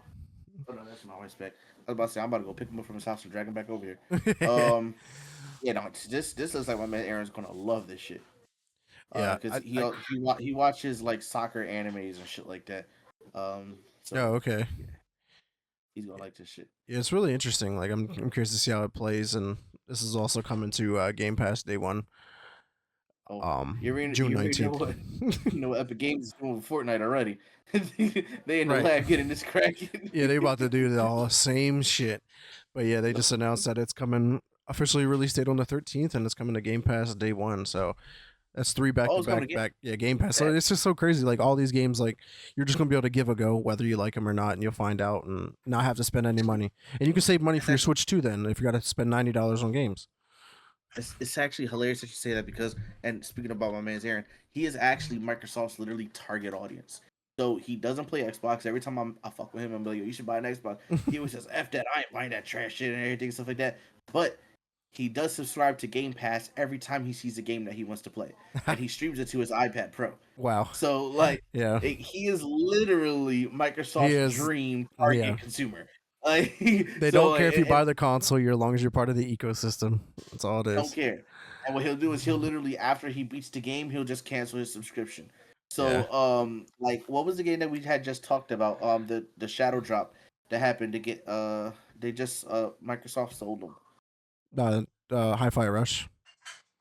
Oh no, that's my wife's back. I was about to say I'm about to go pick him up from his house and drag him back over here. Um, yeah, no, this looks like my man Aaron's gonna love this shit. Yeah, Because I he watches like soccer animes and shit like that. So oh okay. yeah, he's gonna like this shit. Yeah, it's really interesting. Like I'm curious to see how it plays, and this is also coming to Game Pass day one, Oh, June you already know 19th. what you know what Epic Games is doing with Fortnite already. They in the Right. lab getting this cracking. Yeah, they about to do the all same shit. But yeah, they just announced that it's coming officially release date on the 13th, and it's coming to Game Pass day one. So that's three back Oh, to it's coming back again. back. Yeah, Game Pass. So Bet. it's just so crazy. Like all these games, like you're just gonna be able to give a go whether you like them or not, and you'll find out and not have to spend any money. And you can save money It's for your actually Switch too. Then if you got to spend $90 on games. it's actually hilarious that you say that because and speaking about my man's Aaron, he is actually Microsoft's literally target audience. So he doesn't play Xbox. Every time I fuck with him, I'm like, yo, you should buy an Xbox. He always says, F that, I ain't buying that trash shit and everything, stuff like that. But he does subscribe to Game Pass every time he sees a game that he wants to play. And he streams it to his iPad Pro. Wow. So like Yeah. he is literally He Microsoft's is. dream Yeah. target consumer. Like They so don't care if you and buy the console, you're as long as you're part of the ecosystem. That's all it don't is. care. And what he'll do is he'll literally after he beats the game, he'll just cancel his subscription. Yeah. So like what was the game that we had just talked about? The Shadow Drop that happened to get they just Microsoft sold them. Hi-Fi Rush.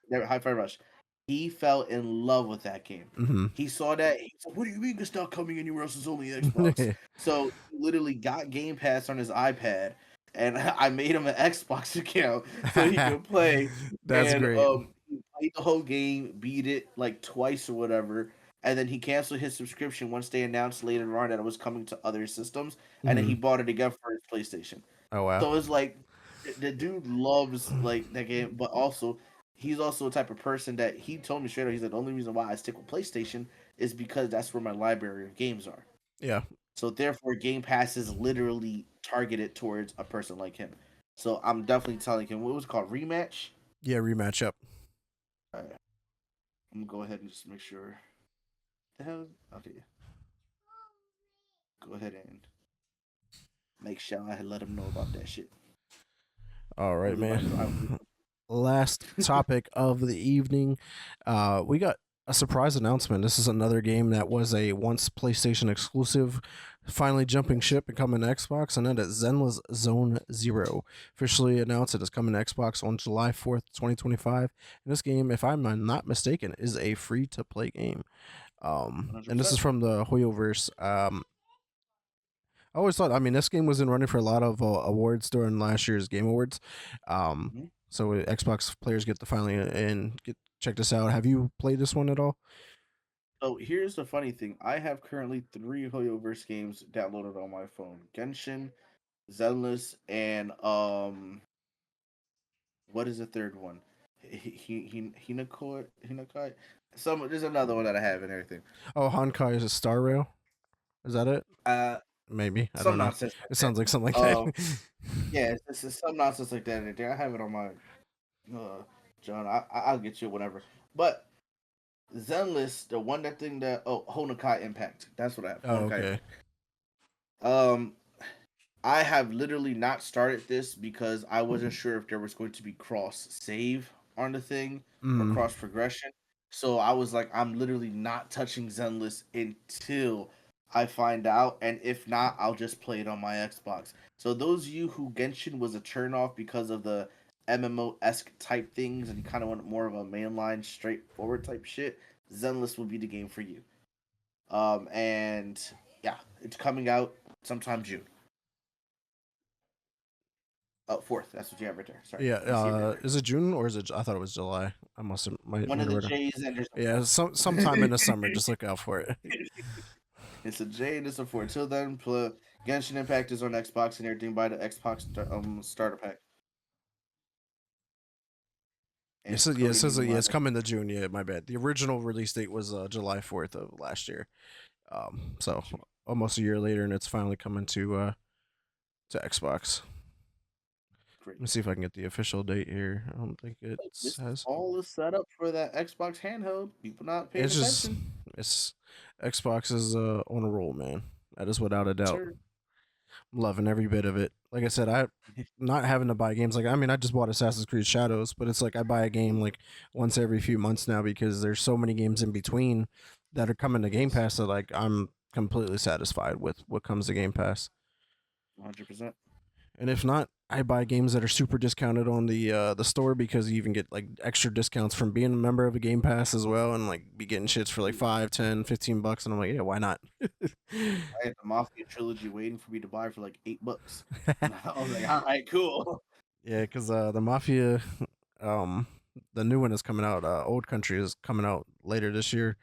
They're Hi-Fi Rush. He fell in love with that game. Mm-hmm. He saw that. He said, "What do you mean it's not coming anywhere else? It's only Xbox." So he literally got Game Pass on his iPad, and I made him an Xbox account so he could play. That's And great. he played the whole game, beat it like twice or whatever, and then he canceled his subscription once they announced later on that it was coming to other systems, and then Mm-hmm. he bought it again for his PlayStation. Oh wow. So it's like the dude loves like that game, but also he's also a type of person that he told me straight up. He said the only reason why I stick with PlayStation is because that's where my library of games are. Yeah. So therefore, Game Pass is literally targeted towards a person like him. So I'm definitely telling him what was it called rematch. Yeah. Rematch up. All right, I'm gonna go ahead and just make sure. The hell, okay. Go ahead and make sure I let him know about that shit. All I'm right, gonna leave my drive. man. Last topic of the evening. We got a surprise announcement. This is another game that was a once PlayStation exclusive, finally jumping ship and coming to Xbox, and that is Zenless Zone Zero. Officially announced it is coming to Xbox on July 4th, 2025. And this game, if I'm not mistaken, is a free to play game. And this 100%. is from the Hoyoverse. I always thought, I mean, this game was in running for a lot of awards during last year's Game Awards. Um, Mhm. so Xbox players get to finally and get check this out. Have you played this one at all? So here's the funny thing. I have currently three Hoyoverse games downloaded on my phone. Genshin, Zenless, and what is the third one? Hinakai. Some there's another one that I have and everything. Oh, Honkai is a Star Rail. Is that it? Uh Maybe. I some don't know. nonsense like It that. sounds like something like Um that. yeah, it's some nonsense like that and everything. I have it on my John, I'll get you whatever. But Zenless, the one that thing that Honakai Impact. That's what I have. Oh, Honakai okay. Impact. Um I have literally not started this because I wasn't sure if there was going to be cross save on the thing or Mm. cross progression. So I was like, I'm literally not touching Zenless until I find out, and if not, I'll just play it on my Xbox. So those of you who Genshin was a turnoff because of the MMO esque type things, and you kind of want more of a mainline, straightforward type shit, Zenless will be the game for you. And yeah, it's coming out sometime June. Oh, fourth. That's what you have right there. Sorry, Yeah. I see it right there. Is it June or is it? I thought it was July. I must have One might of have the read it. J's and there's a Yeah, four. sometime in the summer. Just look out for it. It's a J and it's a four. Till then, Genshin Impact is on Xbox and everything. Buy the Xbox starter pack and Yes, yeah, it Cody says needs yeah, my. it's coming to June. Yeah, my bad. The original release date was July 4th of last year. So Got you. almost a year later, and it's finally coming to Xbox. Great. Let me see if I can get the official date here. I don't think it This says. all is set up for that Xbox handheld. People not paying It's just attention. it's Xbox is on a roll, man. That is without a doubt. Sure. I'm loving every bit of it. Like I said, I not having to buy games. Like I mean, I just bought Assassin's Creed Shadows, but it's like I buy a game like once every few months now because there's so many games in between that are coming to Game Yes. Pass that like I'm completely satisfied with what comes to Game Pass. 100%. And if not, I buy games that are super discounted on the store because you even get like extra discounts from being a member of a Game Pass as well, and like be getting shits for like 5, 10, 15 bucks, and I'm like, yeah, why not? I had the Mafia trilogy waiting for me to buy for like $8. I was like, all right, cool. Yeah, because the Mafia, um, the new one is coming out. Old Country is coming out later this year.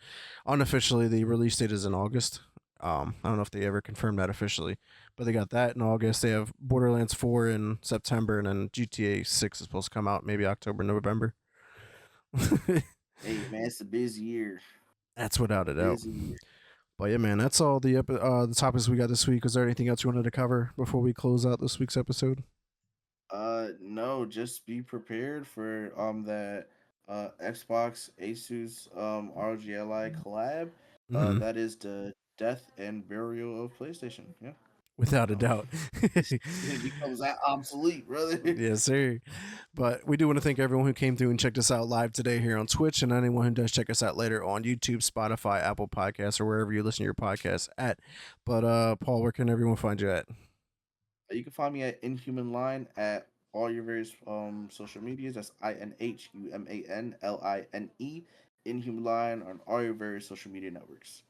Unofficially, the release date is in August. I don't know if they ever confirmed that officially, but they got that in August. They have Borderlands 4 in September, and then GTA 6 is supposed to come out maybe October, November. Hey man, it's a busy year. That's without a doubt. Busy year. But yeah, man, that's all the topics we got this week. Was there anything else you wanted to cover before we close out this week's episode? No, just be prepared for that Xbox Asus ROGLI collab. Hmm. That is the death and burial of PlayStation. Yeah. Without a Um, doubt. it becomes that obsolete, brother. Yes, sir. But we do want to thank everyone who came through and checked us out live today here on Twitch, and anyone who does check us out later on YouTube, Spotify, Apple Podcasts, or wherever you listen to your podcasts at. But Paul, where can everyone find you at? You can find me at Inhuman Line at all your various social medias. That's INHUMANLINE. Inhuman Line on all your various social media networks.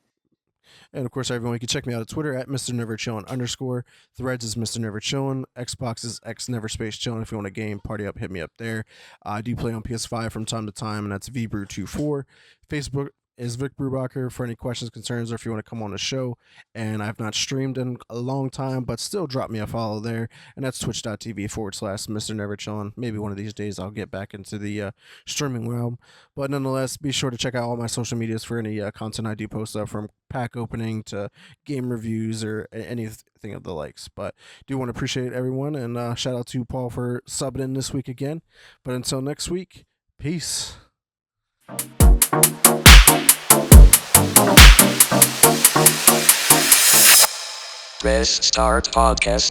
And of course, everyone, you can check me out at Twitter at Mr. Never Chillin _. Threads is Mr. Never Chillin. Xbox is X Never Space Chillin. If you want a game, party up, hit me up there. I do play on PS5 from time to time, and that's VBrew24. Facebook is Vic Brubacher for any questions, concerns, or if you want to come on the show. And I've not streamed in a long time, but still drop me a follow there. And that's twitch.tv/ Mr. Never Chillin. Maybe one of these days I'll get back into the streaming realm. But nonetheless, be sure to check out all my social medias for any content I do post up, from pack opening to game reviews or anything of the likes. But do want to appreciate everyone, and shout out to Paul for subbing in this week again. But until next week, peace. Press start podcast.